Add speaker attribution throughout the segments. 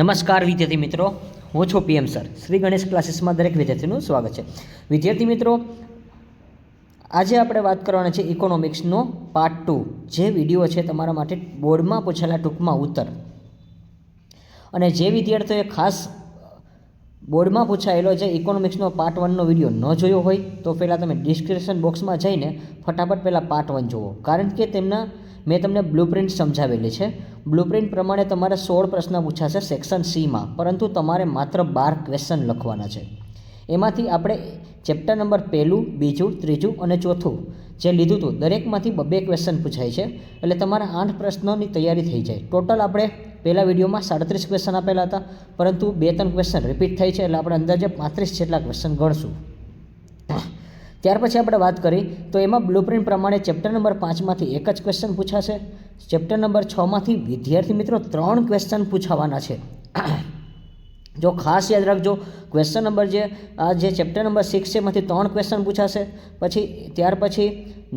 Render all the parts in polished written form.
Speaker 1: નમસ્કાર વિદ્યાર્થી મિત્રો, હું છું પીએમ સર. શ્રી ગણેશ ક્લાસીસમાં દરેક વિદ્યાર્થીનું સ્વાગત છે. વિદ્યાર્થી મિત્રો, આજે આપણે વાત કરવાના છે ઇકોનોમિક્સનો પાર્ટ 2, જે વિડીયો છે તમારા માટે બોર્ડમાં પૂછેલા ટૂંકમાં ઉત્તર. અને જે વિદ્યાર્થીઓએ ખાસ બોર્ડમાં પૂછાયેલો છે ઇકોનોમિક્સનો પાર્ટ 1નો વિડીયો ન જોયો હોય તો પહેલાં તમે ડિસ્ક્રિપ્શન બોક્સમાં જઈને ફટાફટ પહેલાં પાર્ટ 1 જુઓ, કારણ કે મેં તમને બ્લુપ્રિન્ટ સમજાવેલી છે. બ્લુપ્રિન્ટ પ્રમાણે તમારે 16 પ્રશ્ન પૂછાશે સેક્શન સીમાં, પરંતુ તમારે માત્ર 12 ક્વેશ્ચન લખવાના છે. એમાંથી આપણે ચેપ્ટર નંબર 1, 2, 3 અને 4 જે લીધું હતું દરેકમાંથી 2 ક્વેશ્ચન પૂછાય છે, એટલે તમારા 8 પ્રશ્નોની તૈયારી થઈ જાય. ટોટલ આપણે પહેલા વિડીયોમાં 37 ક્વેશ્ચન આપેલા હતા, પરંતુ 2-3 ક્વેશ્ચન રિપીટ થાય છે, એટલે આપણે અંદાજે 35 જેટલા ક્વેશ્ચન ગણશું. ત્યાર પછી આપણે વાત કરી તો એમાં બ્લુપ્રિન્ટ પ્રમાણે ચેપ્ટર નંબર 5માંથી 1 જ ક્વેશ્ચન પૂછાશે. ચેપ્ટર નંબર 6માંથી વિદ્યાર્થી મિત્રો 3 ક્વેશ્ચન પૂછાવાના છે. જો ખાસ યાદ રાખજો, ક્વેશ્ચન નંબર જે ચેપ્ટર નંબર 6 છે એમાંથી 3 ક્વેશ્ચન પૂછાશે. ત્યાર પછી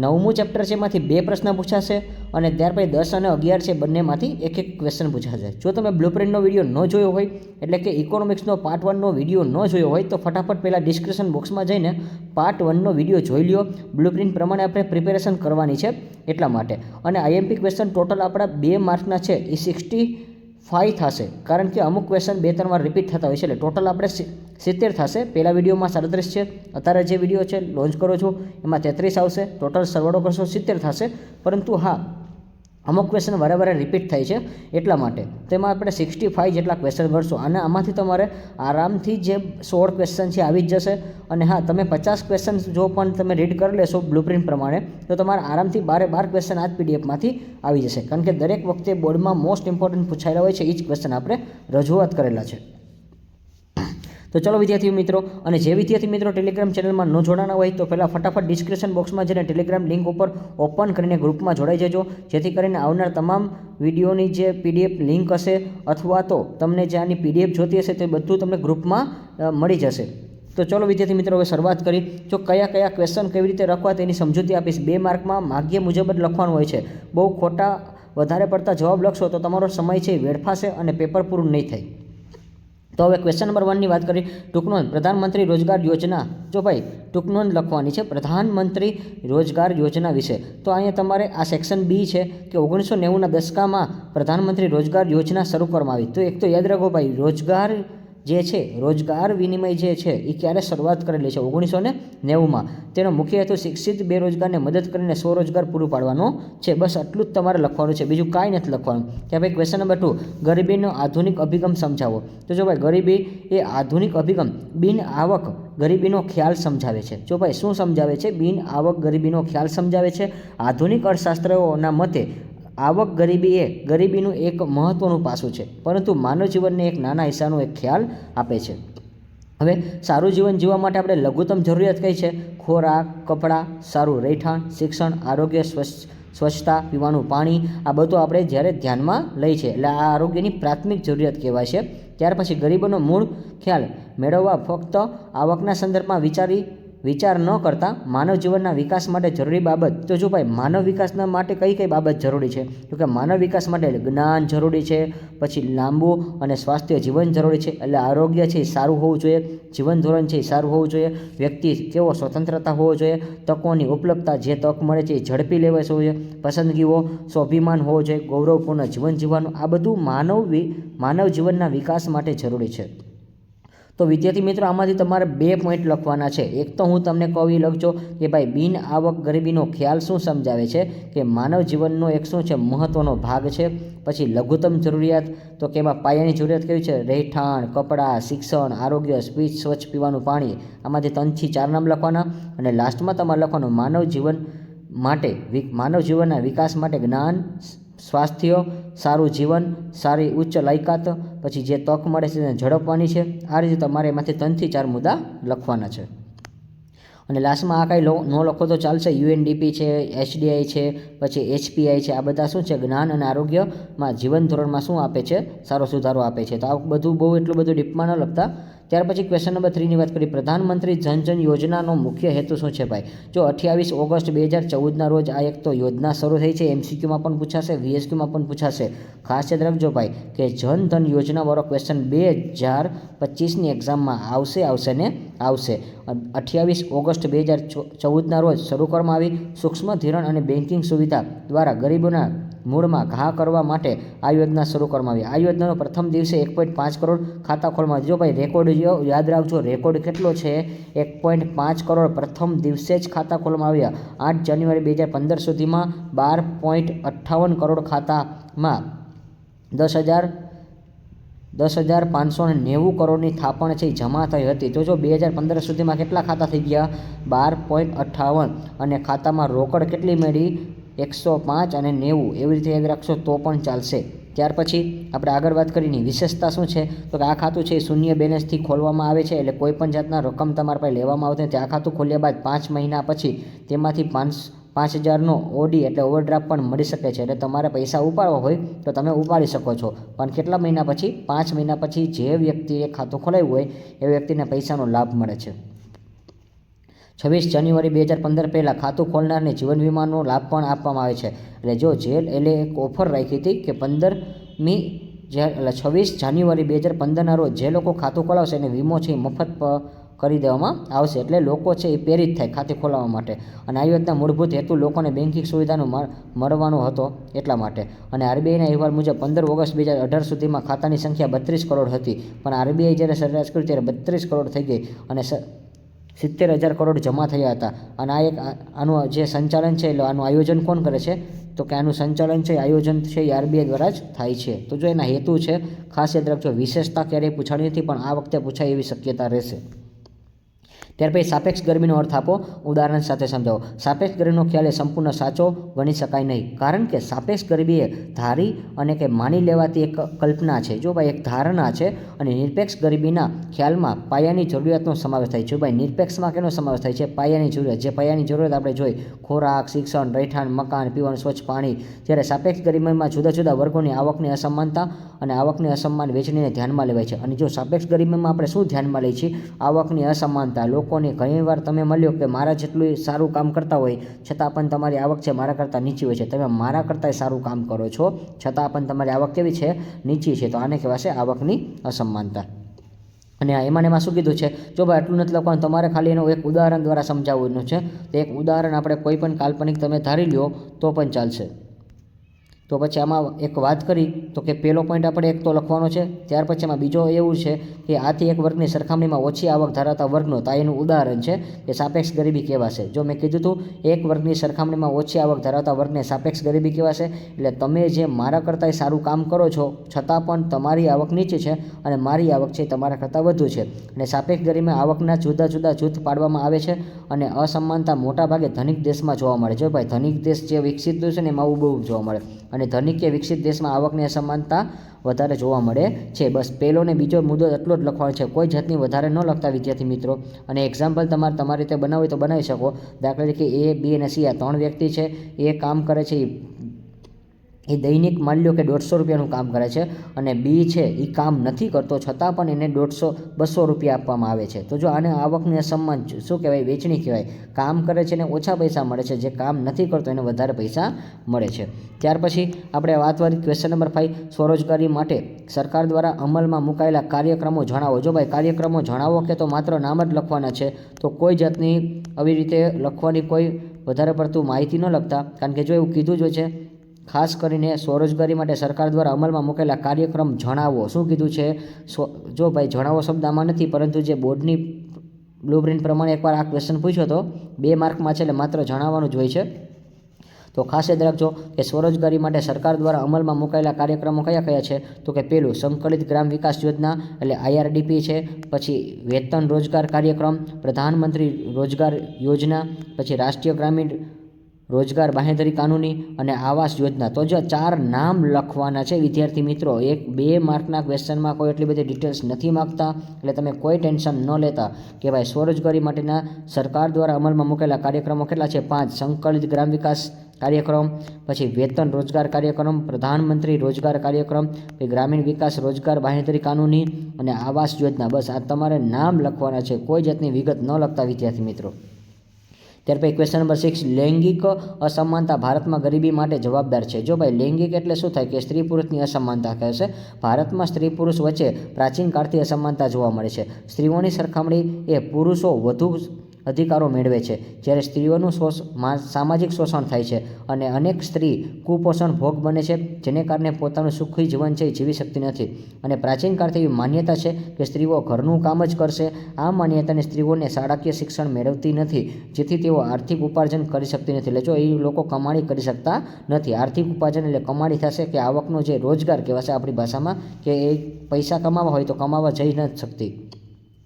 Speaker 1: 9મું ચેપ્ટર છે એમાંથી 2 પ્રશ્ન પૂછાશે, અને ત્યાર પછી 10 અને 11 છે બંનેમાંથી 1 ક્વેશ્ચન પૂછાશે. જો તમે બ્લુપ્રિન્ટનો વિડીયો ન જોયો હોય, એટલે કે ઇકોનોમિક્સનો પાર્ટ 1નો વિડીયો ન જોયો હોય, તો ફટાફટ પહેલાં ડિસ્ક્રિપ્શન બોક્સમાં જઈને પાર્ટ 1નો વિડીયો જોઈ લ્યો. બ્લુપ્રિન્ટ પ્રમાણે આપણે પ્રિપેરેશન કરવાની છે એટલા માટે. અને આઈએમપી ક્વેશ્ચન ટોટલ આપણા 2 માર્કના છે એ 65 થશે, કારણ કે અમુક ક્વેશ્ચન 2-3 વાર રિપીટ થતા હોય છે, એટલે ટોટલ આપણે 70 થશે. પહેલા વિડીયોમાં 37 છે, અત્યારે જે વિડીયો છે લોન્ચ કરો છો એમાં 33 આવશે. ટોટલ સરવાળો કરશો 70 થશે. પરંતુ હા, અમુક ક્વેશ્ચન વારે રિપીટ થાય છે એટલા માટે તેમાં આપણે 65 જેટલા ક્વેશ્ચન ગણશું, અને આમાંથી તમારે આરામથી જે 16 ક્વેશ્ચન છે આવી જ જશે. અને હા, તમે 50 ક્વેશ્ચન જો પણ તમે રીડ કરી લેશો બ્લુપ્રિન્ટ પ્રમાણે, તો તમારે આરામથી 12 ક્વેશ્ચન આ જ પીડીએફમાંથી આવી જશે, કારણ કે દરેક વખતે બોર્ડમાં મોસ્ટ ઇમ્પોર્ટન્ટ પૂછાયેલા હોય છે, એ જ ક્વેશ્ચન આપણે રજૂઆત કરેલા છે. તો ચલો વિદ્યાર્થી મિત્રો, અને જે વિદ્યાર્થી મિત્રો ટેલિગ્રામ ચેનલમાં ન જોડાના હોય તો પહેલાં ફટાફટ ડિસ્ક્રિપ્શન બોક્સમાં જઈને ટેલિગ્રામ લિંક ઉપર ઓપન કરીને ગ્રુપમાં જોડાઈ જજો, જેથી કરીને આવનાર તમામ વિડીયોની જે પીડીએફ લિંક હશે, અથવા તો તમને જે આની પીડીએફ જોતી હશે તે બધું તમને ગ્રુપમાં મળી જશે. તો ચલો વિદ્યાર્થી મિત્રો, હવે શરૂઆત કરી. જો કયા ક્વેશ્ચન કેવી રીતે લખવા તેની સમજૂતી આપીશ. 2 માર્કમાં માગ્ય મુજબ જ લખવાનું હોય છે. બહુ ખોટા વધારે પડતા જવાબ લખશો તો તમારો સમય છે વેડફાશે અને પેપર પૂરું નહીં થાય. તો હવે ક્વેશ્ચન નંબર 1ની વાત કરી. ટૂંકનોંધ પ્રધાનમંત્રી રોજગાર યોજના. જો ભાઈ ટૂંકનોંધ લખવાની છે પ્રધાનમંત્રી રોજગાર યોજના વિશે. તો અહીંયા તમારે આ સેક્શન બી છે કે 1990ના દશકામાં પ્રધાનમંત્રી રોજગાર યોજના શરૂ કરવામાં આવી. તો એક તો યાદ રાખો ભાઈ, રોજગાર જે છે, રોજગાર વિનિમય જે છે એ ક્યારે શરૂઆત કરેલી છે? 1990માં. તેનો મુખ્ય હેતુ શિક્ષિત બેરોજગારને મદદ કરીને સ્વરોજગાર પૂરું પાડવાનો છે. બસ આટલું જ તમારે લખવાનું છે, બીજું કાંઈ નથી લખવાનું. કે ભાઈ ક્વેશ્ચન નંબર 2, ગરીબીનો આધુનિક અભિગમ સમજાવો. તો જો ભાઈ, ગરીબી એ આધુનિક અભિગમ બિન આવક ગરીબીનો ખ્યાલ સમજાવે છે. જો ભાઈ શું સમજાવે છે? બિન આવક ગરીબીનો ખ્યાલ સમજાવે છે. આધુનિક અર્થશાસ્ત્રીઓના મતે આવક ગરીબી એ ગરીબીનું એક મહત્ત્વનું પાસું છે, પરંતુ માનવ જીવનને એક નાના હિસ્સાનો એક ખ્યાલ આપે છે. હવે સારું જીવન જીવવા માટે આપણે લઘુત્તમ જરૂરિયાત કઈ છે? ખોરાક, કપડાં, સારું રહેઠાણ, શિક્ષણ, આરોગ્ય, સ્વચ્છતા, પીવાનું પાણી, આ બધું આપણે જ્યારે ધ્યાનમાં લઈ છે, એટલે આ આરોગ્યની પ્રાથમિક જરૂરિયાત કહેવાય છે. ત્યાર પછી ગરીબોનો મૂળ ખ્યાલ મેળવવા ફક્ત આવકના સંદર્ભમાં વિચાર ન કરતા માનવ જીવનના વિકાસ માટે જરૂરી બાબત. તો જો ભાઈ, માનવ વિકાસના માટે કઈ બાબત જરૂરી છે? તો કે માનવ વિકાસ માટે જ્ઞાન જરૂરી છે, પછી લાંબુ અને સ્વાસ્થ્ય જીવન જરૂરી છે, એટલે આરોગ્ય છે એ સારું હોવું જોઈએ, જીવન ધોરણ છે એ સારું હોવું જોઈએ, વ્યક્તિ કેવો સ્વતંત્રતા હોવો જોઈએ, તકોની ઉપલબ્ધતા, જે તક મળે છે એ ઝડપી લેવાય જોઈએ, પસંદગીઓ, સ્વાભિમાન હોવો જોઈએ, ગૌરવપૂર્ણ જીવન જીવવાનું, આ બધું માનવ જીવનના વિકાસ માટે જરૂરી છે. તો વિદ્યાર્થી મિત્રો, આમાંથી તમારે 2 પોઈન્ટ લખવાના છે. એક તો હું તમને કહું એ લખજો કે ભાઈ બિન આવક ગરીબીનો ખ્યાલ શું સમજાવે છે, કે માનવ જીવનનો એક શું છે, મહત્ત્વનો ભાગ છે. પછી લઘુત્તમ જરૂરિયાત, તો કે એમાં પાયાની જરૂરિયાત કેવી છે? રહેઠાણ, કપડાં, શિક્ષણ, આરોગ્ય, સ્વચ્છ પીવાનું પાણી. આમાંથી 3 થી 4 નામ લખવાના. અને લાસ્ટમાં તમારે લખવાનું માનવ જીવનના વિકાસ માટે જ્ઞાન, સ્વાસ્થ્ય, સારું જીવન, સારી ઉચ્ચ લાયકાત, પછી જે તક મળે છે તેને ઝડપવાની છે. આ રીતે તમારે એમાંથી 3 થી 4 મુદ્દા લખવાના છે. અને લાસ્ટમાં આ કાંઈ ન લખો તો ચાલશે. યુએનડીપી છે, એચડીઆઈ છે, પછી એચપીઆઈ છે, આ બધા શું છે? જ્ઞાન અને આરોગ્યમાં જીવન ધોરણમાં શું આપે છે? સારો સુધારો આપે છે. તો આ બધું એટલું બધું ડીપમાં ન લખતા, ત્યાર પછી ક્વેશ્ચન નંબર 3ની વાત કરીએ, પ્રધાનમંત્રી જનધન યોજનાનો મુખ્ય હેતુ શું છે ભાઈ? જો 28 ઓગસ્ટ 2014ના રોજ આ એક તો યોજના શરૂ થઈ છે. MCQમાં પણ પૂછાશે, VSQમાં પણ પૂછાશે. ખાસ યાદ રાખજો ભાઈ કે જનધન યોજનાવાળો ક્વેશ્ચન 2025ની એક્ઝામમાં આવશે ને આવશે. 28 ઓગસ્ટ 2014ના રોજ શરૂ કરવામાં આવી. સૂક્ષ્મ ધિરાણ અને બેન્કિંગ સુવિધા દ્વારા ગરીબોના મૂળમાં ઘા કરવા માટે આ યોજના શરૂ કરવામાં આવી. આ યોજનાનો પ્રથમ દિવસે 1.5 કરોડ ખાતા ખોલવામાં આવ્યા. જો ભાઈ રેકોર્ડ યાદ રાખજો, રેકોર્ડ કેટલો છે? 1.5 કરોડ પ્રથમ દિવસે જ ખાતા ખોલવામાં આવ્યા. 8 જાન્યુઆરી 2015 સુધીમાં 12.58 કરોડ ખાતામાં 10,590 કરોડની થાપણ છે જમા થઈ હતી. તો જો 2015 સુધીમાં કેટલા ખાતા થઈ ગયા? 12.58. અને ખાતામાં રોકડ કેટલી મળી? 105 અને 90. એવી રીતે યાદ રાખશો તો પણ ચાલશે. ત્યાર પછી આપણે આગળ વાત કરીને વિશેષતા શું છે? તો કે આ ખાતું છે શૂન્ય બેલેન્સથી ખોલવામાં આવે છે. એટલે કોઈ પણ જાતના રકમ તમારા પાસે લેવામાં આવતી નથી. આ ખાતું ખોલ્યા બાદ 5 મહિના પછી તેમાંથી 5,000નો ઓડી એટલે ઓવરડ્રાફ્ટ પણ મળી શકે છે. એટલે તમારે પૈસા ઉપાડવા હોય તો તમે ઉપાડી શકો છો. પણ કેટલા મહિના પછી? 5 મહિના પછી જે વ્યક્તિએ ખાતું ખોલાવ્યું હોય એ વ્યક્તિને પૈસાનો લાભ મળે છે. 26 જાન્યુઆરી 2015 પહેલાં ખાતું ખોલનારને જીવન વીમાનો લાભ પણ આપવામાં આવે છે. એટલે જો એટલે એક ઓફર રાખી હતી કે 26 જાન્યુઆરી 2015ના રોજ જે લોકો ખાતું ખોલાવશે એને વીમો છે એ મફત કરી દેવામાં આવશે. એટલે લોકો છે એ પ્રેરિત થાય ખાતું ખોલાવવા માટે. અને આ યોજના મૂળભૂત હેતુ લોકોને બેન્કિંગ સુવિધાનો મળવાનો હતો એટલા માટે. અને RBIના અહેવાલ મુજબ 15 ઓગસ્ટ 2018 સુધીમાં ખાતાની સંખ્યા 32 કરોડ હતી. પણ RBI જ્યારે સરેરાશ કર્યું ત્યારે 32 કરોડ થઈ ગઈ અને 70,000 કરોડ જમા થયા હતા. અને આનું જે સંચાલન છે એટલે આનું આયોજન કોણ કરે છે? તો કે આનું સંચાલન છે આયોજન છે એ RBI દ્વારા જ થાય છે. તો જો એના હેતુ છે ખાસ યાદ રાખજો. વિશેષતા ક્યારેય પૂછાણી નથી પણ આ વખતે પૂછાય એવી શક્યતા રહેશે. ત્યાર પછી સાપેક્ષ ગરમીનો અર્થ આપો, ઉદાહરણ સાથે સમજાવો. સાપેક્ષ ગરમીનો ખ્યાલ એ સંપૂર્ણ સાચો ગણી શકાય નહીં. કારણ કે સાપેક્ષ ગરમી એ ધારી અને કે માની લેવાતી એક કલ્પના છે. જો ભાઈ એક ધારણા છે. અને નિરપેક્ષ ગરમીના ખ્યાલમાં પાયાની જરૂરિયાતનો સમાવેશ થાય છે. ભાઈ નિરપેક્ષમાં કેનો સમાવેશ થાય છે? પાયાની જરૂરિયાત. જે પાયાની જરૂરિયાત આપણે જોઈ, ખોરાક, શિક્ષણ, રહેઠાણ, મકાન, પીવાનું સ્વચ્છ પાણી. જ્યારે સાપેક્ષ ગરમીમાં જુદા જુદા વર્ગોની આવકની અસમાનતા અને આવકની અસમાન વહેંચણીને ધ્યાનમાં લેવાય છે. અને જો સાપેક્ષ ગરમીમાં આપણે શું ધ્યાનમાં લઈએ છીએ? આવકની અસમાનતા. લોકોને ઘણીવાર તમે મળ્યો કે મારા જેટલું સારું કામ કરતા હોય છતાં પણ તમારી આવક છે મારા કરતાં નીચી હોય છે. તમે મારા કરતાં સારું કામ કરો છો છતાં પણ તમારી આવક કેવી છે? નીચી છે. તો આને કહેવાશે આવકની અસમાનતા. અને એમાં શું કીધું છે? જો ભાઈ આટલું નથી લખવાનું, તમારે ખાલી એનું એક ઉદાહરણ દ્વારા સમજાવવાનું છે. તો એક ઉદાહરણ આપણે કોઈ પણ કાલ્પનિક તમે ધારી લ્યો તો પણ ચાલશે. તો પછી આમાં એક વાત કરી તો કે પહેલો પોઈન્ટ આપણે એક તો લખવાનો છે. ત્યાર પછી એમાં બીજો એવું છે કે આથી એક વર્ગની સરખામણીમાં ઓછી આવક ધરાવતા વર્ગનો, તો એનું ઉદાહરણ છે કે સાપેક્ષ ગરીબી કહેવાશે. જો મેં કીધું હતું એક વર્ગની સરખામણીમાં ઓછી આવક ધરાવતા વર્ગને સાપેક્ષ ગરીબી કહેવાશે. એટલે તમે જે મારા કરતાં સારું કામ કરો છો છતાં પણ તમારી આવક નીચે છે અને મારી આવક છે તમારા કરતાં વધુ છે. અને સાપેક્ષ ગરીબીમાં આવકના જુદા જુદા જૂથ પાડવામાં આવે છે. અને અસમાનતા મોટાભાગે ધનિક દેશમાં જોવા મળે. જો ભાઈ ધનિક દેશ જે વિકસિત દેશ છે ને એમાં આવું બહુ જોવા મળે. અને ધનિક કે વિકસિત દેશમાં આવકની અસમાનતા વધારે જોવા મળે છે. બસ પહેલો ને બીજો મુદ્દો એટલો જ લખવાનો છે. કોઈ જાતની વધારે ન લખતા વિદ્યાર્થી મિત્રો. અને એક્ઝામ્પલ તમારી રીતે બનાવવી તો બનાવી શકો. દાખલા તરીકે A, B અને C આ 3 વ્યક્તિ છે. એ કામ કરે છે એ દૈનિક માની લો કે 150 રૂપિયાનું કામ કરે છે. અને B છે એ કામ નથી કરતો છતાં પણ એને 200 રૂપિયા આપવામાં આવે છે. તો જો આને આવકની અસમાન શું કહેવાય? વેચણી કહેવાય. કામ કરે છે ને ઓછા પૈસા મળે છે, જે કામ નથી કરતો એને વધારે પૈસા મળે છે. ત્યાર પછી આપણે વાત કરી ક્વેશ્ચન નંબર 5, સ્વરોજગારી માટે સરકાર દ્વારા અમલમાં મુકાયેલા કાર્યક્રમો જણાવો. જો ભાઈ કાર્યક્રમો જણાવો કે તો માત્ર નામ જ લખવાના છે. તો કોઈ જાતની આવી રીતે લખવાની કોઈ વધારે પડતું માહિતી ન લખતા. કારણ કે જો એવું કીધું જ છે ખાસ કરીને સ્વરોજગારી માટે સરકાર દ્વારા અમલમાં મૂકેલા કાર્યક્રમ જણાવો. શું કીધું છે? જો ભાઈ જણાવો શબ્દ આમાં નથી, પરંતુ જે બોર્ડની બ્લુપ્રિન્ટ પ્રમાણે એકવાર આ ક્વેશ્ચન પૂછ્યો હતો 2 માર્કમાં છે. એટલે માત્ર જણાવવાનું જ હોય છે. તો ખાસ યાદ રાખજો કે સ્વરોજગારી માટે સરકાર દ્વારા અમલમાં મુકાયેલા કાર્યક્રમો કયા કયા છે? તો કે પહેલું સંકલિત ગ્રામ વિકાસ યોજના એટલે IRDP છે. પછી વેતન રોજગાર કાર્યક્રમ, પ્રધાનમંત્રી રોજગાર યોજના, પછી રાષ્ટ્રીય ગ્રામીણ રોજગાર બાંહેધરી કાનૂની અને આવાસ યોજના. તો જો 4 નામ લખવાના છે વિદ્યાર્થી મિત્રો. 1-2 માર્કના ક્વેશ્ચનમાં કોઈ એટલી બધી ડિટેલ્સ નથી માગતા. એટલે તમે કોઈ ટેન્શન ન લેતા કે ભાઈ સ્વરોજગારી માટેના સરકાર દ્વારા અમલમાં મૂકેલા કાર્યક્રમો કેટલા છે? 5. સંકલિત ગ્રામ વિકાસ કાર્યક્રમ, પછી વેતન રોજગાર કાર્યક્રમ, પ્રધાનમંત્રી રોજગાર કાર્યક્રમ, પછી ગ્રામીણ વિકાસ રોજગાર બાંહેધરી કાનૂની અને આવાસ યોજના. બસ આ તમારે નામ લખવાના છે, કોઈ જાતની વિગત ન લખતા વિદ્યાર્થી મિત્રો. ત્યાર પછી ક્વેશ્ચન નંબર 6, લૈંગિક અસમાનતા ભારતમાં ગરીબી માટે જવાબદાર છે. જો ભાઈ લૈંગિક એટલે શું થાય કે સ્ત્રી પુરુષની અસમાનતા કહે છે. ભારતમાં સ્ત્રી પુરુષ વચ્ચે પ્રાચીન કાળથી અસમાનતા જોવા મળે છે. સ્ત્રીઓની સરખામણી એ પુરુષો વધુ અધિકારો મેળવે છે, જ્યારે સ્ત્રીઓનું સામાજિક શોષણ થાય છે અને અનેક સ્ત્રી કુપોષણ ભોગ બને છે, જેને કારણે પોતાનું સુખી જીવન છે એ જીવી શકતી નથી. અને પ્રાચીન કાળથી એવી માન્યતા છે કે સ્ત્રીઓ ઘરનું કામ જ કરશે. આ માન્યતાને સ્ત્રીઓને શાળાકીય શિક્ષણ મેળવતી નથી, જેથી તેઓ આર્થિક ઉપાર્જન કરી શકતી નથી. એટલે જો એ લોકો કમાણી કરી શકતા નથી. આર્થિક ઉપાર્જન એટલે કમાણી થશે કે આવકનો જે રોજગાર કહેવાશે આપણી ભાષામાં, કે એ પૈસા કમાવા હોય તો કમાવા જઈ નથી શકતી.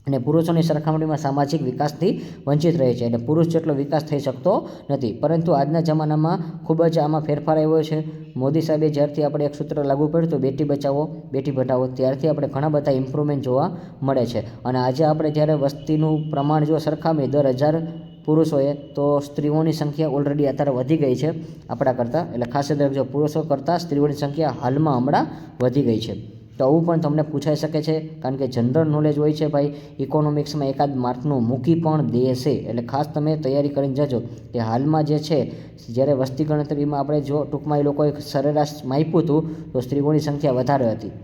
Speaker 1: અને પુરુષોની સરખામણીમાં સામાજિક વિકાસથી વંચિત રહે છે, એટલે પુરુષ જેટલો વિકાસ થઈ શકતો નથી. પરંતુ આજના જમાનામાં ખૂબ જ આમાં ફેરફાર આવ્યો છે. મોદી સાહેબે જ્યારથી આપણે એક સૂત્ર લાગુ પડ્યું તો બેટી બચાવો બેટી પઢાવો, ત્યારથી આપણે ઘણા બધા ઇમ્પ્રુવમેન્ટ જોવા મળે છે. અને આજે આપણે જ્યારે વસ્તીનું પ્રમાણ જો સરખામણી 10,000 પુરુષોએ, તો સ્ત્રીઓની સંખ્યા ઓલરેડી અત્યારે વધી ગઈ છે આપણા કરતાં. એટલે ખાસ યાદ રાખજો, પુરુષો કરતાં સ્ત્રીઓની સંખ્યા હાલમાં હમણાં વધી ગઈ છે. તો આવું પણ તમને પૂછાઈ શકે છે, કારણ કે જનરલ નોલેજ હોય છે ભાઈ. ઇકોનોમિક્સમાં એકાદ માર્કનું મૂકી પણ દેશે, એટલે ખાસ તમે તૈયારી કરીને જજો કે હાલમાં જે છે, જ્યારે વસ્તી ગણતરીમાં આપણે જો ટૂંકમાં એ લોકોએ સરેરાશ માપ્યું હતું તો સ્ત્રીઓની સંખ્યા વધારે હતી.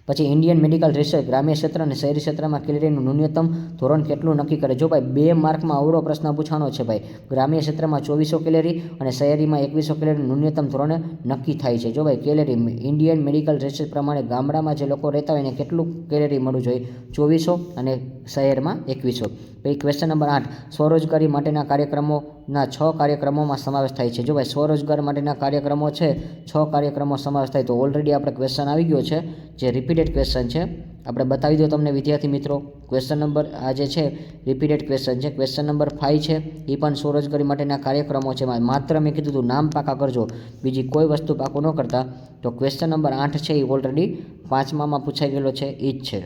Speaker 1: પછી ઇન્ડિયન મેડિકલ રિસર્ચ ગ્રામ્ય ક્ષેત્ર અને શહેરી ક્ષેત્રમાં કેલરીનું ન્યૂનતમ ધોરણ કેટલું નક્કી કરે. જો ભાઈ 2 માર્કમાં અવરો પ્રશ્ન પૂછાણો છે ભાઈ. ગ્રામ્ય ક્ષેત્રમાં 2400 કેલરી અને શહેરીમાં 2100 કેલરીનું ન્યૂનતમ ધોરણે નક્કી થાય છે. જો ભાઈ કેલરી ઇન્ડિયન મેડિકલ રિસર્ચ પ્રમાણે ગામડામાં જે લોકો રહેતા હોય એને કેટલું કેલરી મળવું જોઈએ? 2400 અને શહેરમાં 2100. પછી ક્વેશ્ચન નંબર 8, સ્વરોજગારી માટેના કાર્યક્રમોના 6 કાર્યક્રમોમાં સમાવેશ થાય છે. જો ભાઈ સ્વરોજગાર માટેના કાર્યક્રમો છે, 6 કાર્યક્રમો સમાવેશ થાય. તો ઓલરેડી આપણે ક્વેશ્ચન આવી ગયો છે, જે રિપીટેડ ક્વેશ્ચન છે. આપણે બતાવી દો તમને વિદ્યાર્થી મિત્રો. ક્વેશ્ચન નંબર આ જે છે રિપીટેડ ક્વેશ્ચન છે. ક્વેશ્ચન નંબર 5 છે, એ પણ સ્વરોજગારી માટેના કાર્યક્રમો છે. માત્ર મેં કીધું હતું નામ પાકા કરજો, બીજી કોઈ વસ્તુ પાકું ન કરતા. તો ક્વેશ્ચન નંબર 8 છે, એ ઓલરેડી 5મામાં પૂછાઈ ગયેલો છે, એ જ છે.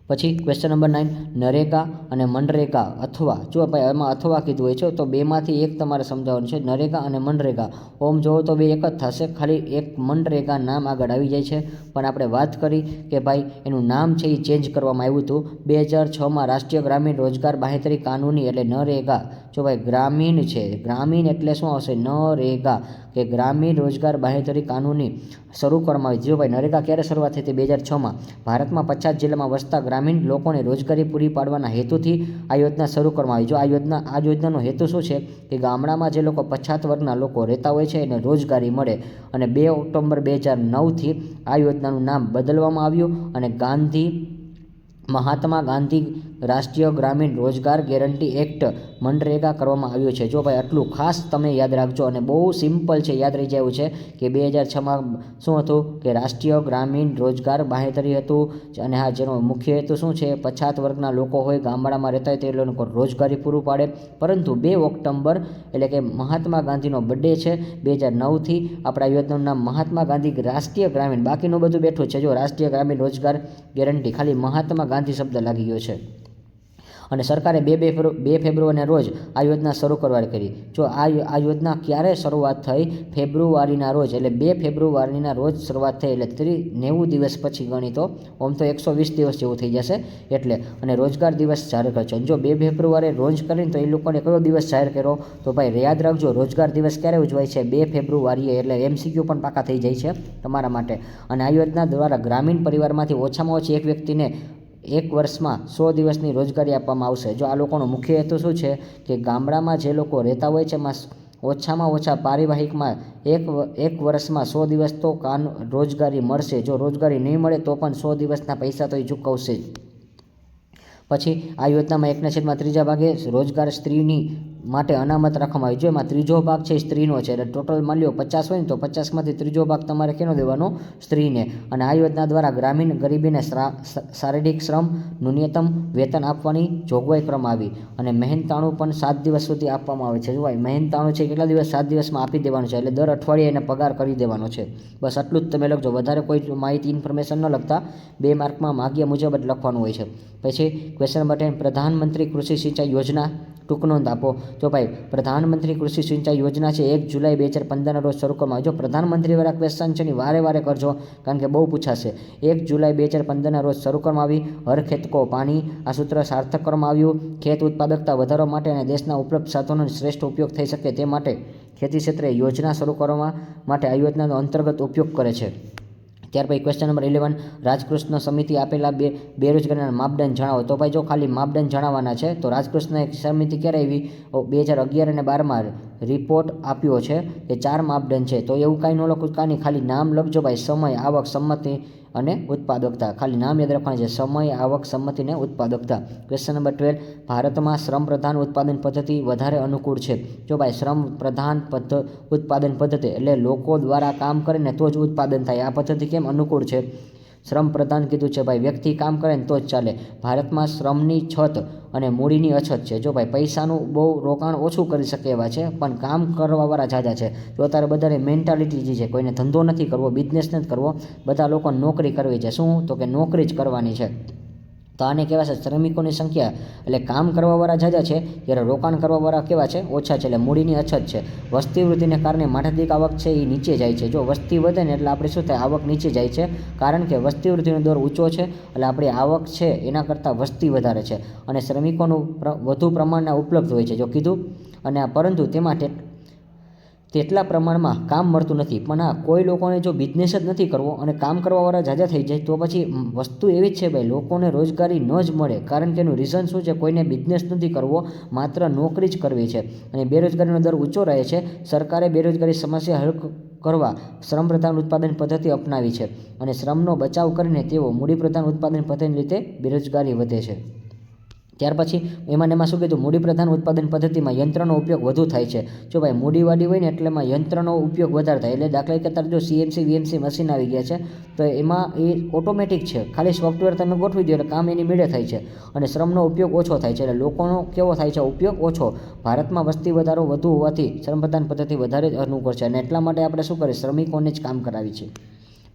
Speaker 1: પછી ક્વેશ્ચન નંબર 9, નરેગા અને મનરેગા અથવા, જો ભાઈ એમાં અથવા કીધું હોય છે તો બેમાંથી એક તમારે સમજાવવાનું છે. નરેગા અને મનરેગા ઓમ જોવો તો બે એક જ થશે, ખાલી એક મનરેગા નામ આગળ આવી જાય છે. પણ આપણે વાત કરી કે ભાઈ એનું નામ છે એ ચેન્જ કરવામાં આવ્યું હતું 2006માં રાષ્ટ્રીય ગ્રામીણ રોજગાર બાંહેધરી કાનૂની, એટલે નરેગા. જો ભાઈ ગ્રામીણ છે, ગ્રામીણ એટલે શું આવશે? નરેગા, કે ગ્રામીણ રોજગાર બાંહેધરી કાનૂની શરૂ કરવામાં આવી. જો ભાઈ નરેગા ક્યારે શરૂઆત થઈ હતી? 2006માં. ભારતમાં 50 જિલ્લામાં વસતા ગ્રામીણ લોકોને રોજગારી પૂરી પાડવાના હેતુથી આ યોજના શરૂ કરવામાં આવી. જો આ યોજનાનો હેતુ શું છે કે ગામડામાં જે લોકો પછાત વર્ગના લોકો રહેતા હોય છે એને રોજગારી મળે. અને 2 ઓક્ટોબર 2009થી આ યોજનાનું નામ બદલવામાં આવ્યું અને મહાત્મા ગાંધી રાષ્ટ્રીય ગ્રામીણ રોજગાર ગેરંટી એક્ટ મનરેગા કરવામાં આવ્યું છે. જો ભાઈ આટલું ખાસ તમે યાદ રાખજો, અને બહુ સિમ્પલ છે, યાદ રહી જાય છે કે 2006માં શું હતું કે રાષ્ટ્રીય ગ્રામીણ રોજગાર બાંહેધરી હતું. અને હા, જેનો મુખ્ય હેતુ શું છે? પછાત વર્ગના લોકો હોય, ગામડામાં રહેતા હોય તે લોકો રોજગારી પૂરું પાડે. પરંતુ 2 ઓક્ટોબર એટલે કે મહાત્મા ગાંધીનો બર્થડે છે 2009થી આપણા યોજનાનું નામ મહાત્મા ગાંધી રાષ્ટ્રીય ગ્રામીણ, બાકીનું બધું બેઠું છે. જો રાષ્ટ્રીય ગ્રામીણ રોજગાર ગેરંટી, ખાલી મહાત્મા ગાંધી શબ્દ લાગી ગયો છે. અને સરકારે 2 ફેબ્રુઆરીના રોજ આ યોજના શરૂ કરવાની કરી. જો આ યોજના ક્યારે શરૂઆત થઈ? ફેબ્રુઆરીના રોજ, એટલે 2 ફેબ્રુઆરીના રોજ શરૂઆત થઈ, એટલે 90 દિવસ પછી ગણી તો આમ તો 120 દિવસ જેવું થઈ જશે. એટલે અને રોજગાર દિવસ જાહેર કર્યો છે. જો 2 ફેબ્રુઆરીએ રોજ કરીને તો એ લોકોને કયો દિવસ જાહેર કર્યો? તો ભાઈ યાદ રાખજો, રોજગાર દિવસ ક્યારે ઉજવાય છે? 2 ફેબ્રુઆરીએ. એટલે MCQ પણ પાકા થઈ જાય છે તમારા માટે. અને આ યોજના દ્વારા ગ્રામીણ પરિવારમાંથી ઓછામાં ઓછી એક વ્યક્તિને 1 વર્ષમાં 100 દિવસની રોજગારી આપવામાં આવશે. જો આ લોકોનો મુખ્ય હેતુ શું છે કે ગામડામાં જે લોકો રહેતા હોય છે એમાં ઓછામાં ઓછા પારિવાહિકમાં એક વર્ષમાં 100 દિવસ તો રોજગારી મળશે. જો રોજગારી નહીં મળે તો પણ 100 દિવસના પૈસા તો એ ચૂકવશે જ. પછી આ યોજનામાં 1/3 ભાગે રોજગાર સ્ત્રીની માટે અનામત રાખવામાં આવી. જો એમાં 3જો ભાગ છે એ સ્ત્રીનો છે. એટલે ટોટલ માની લો 50 હોય ને તો 50માંથી 3જો ભાગ તમારે કેનો દેવાનો? સ્ત્રીને. અને આ યોજના દ્વારા ગ્રામીણ ગરીબીને શારીરિક શ્રમ ન્યૂનતમ વેતન આપવાની જોગવાઈ કરવામાં આવી. અને મહેનતાણું પણ 7 દિવસ સુધી આપવામાં આવે છે. જો ભાઈ મહેનતાણું છે કેટલા દિવસ? 7 દિવસમાં આપી દેવાનું છે. એટલે દર અઠવાડિયે એને પગાર કરી દેવાનો છે. બસ આટલું જ તમે લખજો, વધારે કોઈ માહિતી ઇન્ફોર્મેશન ન લખતા. 2 માર્કમાં માગ્યા મુજબ જ લખવાનું હોય છે. પછી ક્વેશ્ચન નંબર 10, પ્રધાનમંત્રી કૃષિ સિંચાઈ યોજના ટૂંક નોંધ આપો. જો ભાઈ પ્રધાનમંત્રી કૃષિ સિંચાઈ યોજના છે 1 જુલાઈ 2015 રોજ શરૂ કરવામાં આવી. જો પ્રધાનમંત્રીવાળા ક્વેશ્ચન છે ની વારે કરજો, કારણ કે બહુ પૂછાશે. 1 જુલાઈ 2015 રોજ શરૂ કરવામાં આવી. હર ખેત કો પાણી, આ સૂત્ર સાર્થક કરવામાં આવ્યું. ખેત ઉત્પાદકતા વધારવા માટે અને દેશના ઉપલબ્ધ સાધનોનો શ્રેષ્ઠ ઉપયોગ થઈ શકે તે માટે ખેતી ક્ષેત્રે યોજના શરૂ કરવા માટે આ યોજનાનો અંતર્ગત ઉપયોગ કરે છે. ત્યાર પછી ક્વેશ્ચન નંબર 11, રાજકૃષ્ણ સમિતિ આપેલા બેરોજગારીના માપદંડ જણાવો. તો ભાઈ જો ખાલી માપદંડ જણાવવાના છે. તો રાજકૃષ્ણ એક સમિતિ ક્યારે આવી? 2011 અને 12માં રિપોર્ટ આપ્યો છે. એ 4 માપદંડ છે. તો એવું કાંઈ ન લખું, કાંઈ ખાલી નામ લખજો ભાઈ, સમય, આવક, સંમતિ અને ઉત્પાદકતા. ખાલી નામ યાદ રાખવાનું છે, સમય, આવક, સંમતિ અને ઉત્પાદકતા. ક્વેશ્ચન નંબર 12, ભારતમાં શ્રમ પ્રધાન ઉત્પાદન પદ્ધતિ વધારે અનુકૂળ છે. જો ભાઈ શ્રમ પ્રધાન ઉત્પાદન પદ્ધતિ એટલે લોકો દ્વારા કામ કરે ને તો જ ઉત્પાદન થાય. આ પદ્ધતિ કેમ અનુકૂળ છે? શ્રમ પ્રધાન કીધું છે ભાઈ, વ્યક્તિ કામ કરે ને તો જ ચાલે. ભારતમાં શ્રમની છત અને મૂડીની અછત છે. જો ભાઈ પૈસાનું બહુ રોકાણ ઓછું કરી શકે એવા છે, પણ કામ કરવાવાળા ઝાઝા છે. તો અત્યારે બધાને મેન્ટાલિટી જે છે, કોઈને ધંધો નથી કરવો, બિઝનેસ નથી કરવો, બધા લોકો નોકરી કરવી છે. શું? તો કે નોકરી જ કરવાની છે. તો આને કહેવાય છે શ્રમિકોની સંખ્યા, એટલે કામ કરવાવાળા ઝાઝા છે, જ્યારે રોકાણ કરવાવાળા કેવા છે? ઓછા છે. એટલે મૂડીની અછત છે. વસ્તી વૃદ્ધિને કારણે માથાદીઠ આવક છે એ નીચે જાય છે. જો વસ્તી વધે ને એટલે આપણે શું થાય? આવક નીચે જાય છે, કારણ કે વસ્તી વૃદ્ધિનો દર ઊંચો છે, એટલે આપણી આવક છે એના કરતાં વસ્તી વધારે છે, અને શ્રમિકોનું વધુ પ્રમાણના ઉપલબ્ધ હોય છે જો કીધું. અને પરંતુ તેમાં તેટલા પ્રમાણમાં કામ મળતું નથી. પણ હા, કોઈ લોકોને જો બિઝનેસ જ નથી કરવો અને કામ કરવાવાળા ઝાઝા થઈ જાય તો પછી વસ્તુ એવી જ છે ભાઈ, લોકોને રોજગારી ન જ મળે. કારણ કે એનું રીઝન શું છે? કોઈને બિઝનેસ નથી કરવો, માત્ર નોકરી જ કરવી છે. અને બેરોજગારીનો દર ઊંચો રહે છે. સરકારે બેરોજગારી સમસ્યા હલ કરવા શ્રમ પ્રધાન ઉત્પાદન પદ્ધતિ અપનાવી છે, અને શ્રમનો બચાવ કરીને તેઓ મૂડી પ્રધાન ઉત્પાદન પદ્ધતિને લીધે બેરોજગારી વધે છે. ત્યાર પછી એમાં શું કીધું? મૂડી પ્રધાન ઉત્પાદન પદ્ધતિમાં યંત્રનો ઉપયોગ વધુ થાય છે. જો ભાઈ મૂડીવાળી હોય ને એટલે એમાં યંત્રનો ઉપયોગ વધારે થાય. એટલે દાખલા તરીકે અત્યારે જો CNC VNC મશીન આવી ગયા છે, તો એમાં એ ઓટોમેટિક છે, ખાલી સોફ્ટવેર તમે ગોઠવી દો એટલે કામ એની મેળે થાય છે, અને શ્રમનો ઉપયોગ ઓછો થાય છે. એટલે લોકોનો કેવો થાય છે? ઉપયોગ ઓછો. ભારતમાં વસ્તી વધારો વધુ હોવાથી શ્રમ પ્રધાન પદ્ધતિ વધારે જ અનુકૂળ છે, અને એટલા માટે આપણે શું કરીએ? શ્રમિકોને જ કામ કરાવી છે.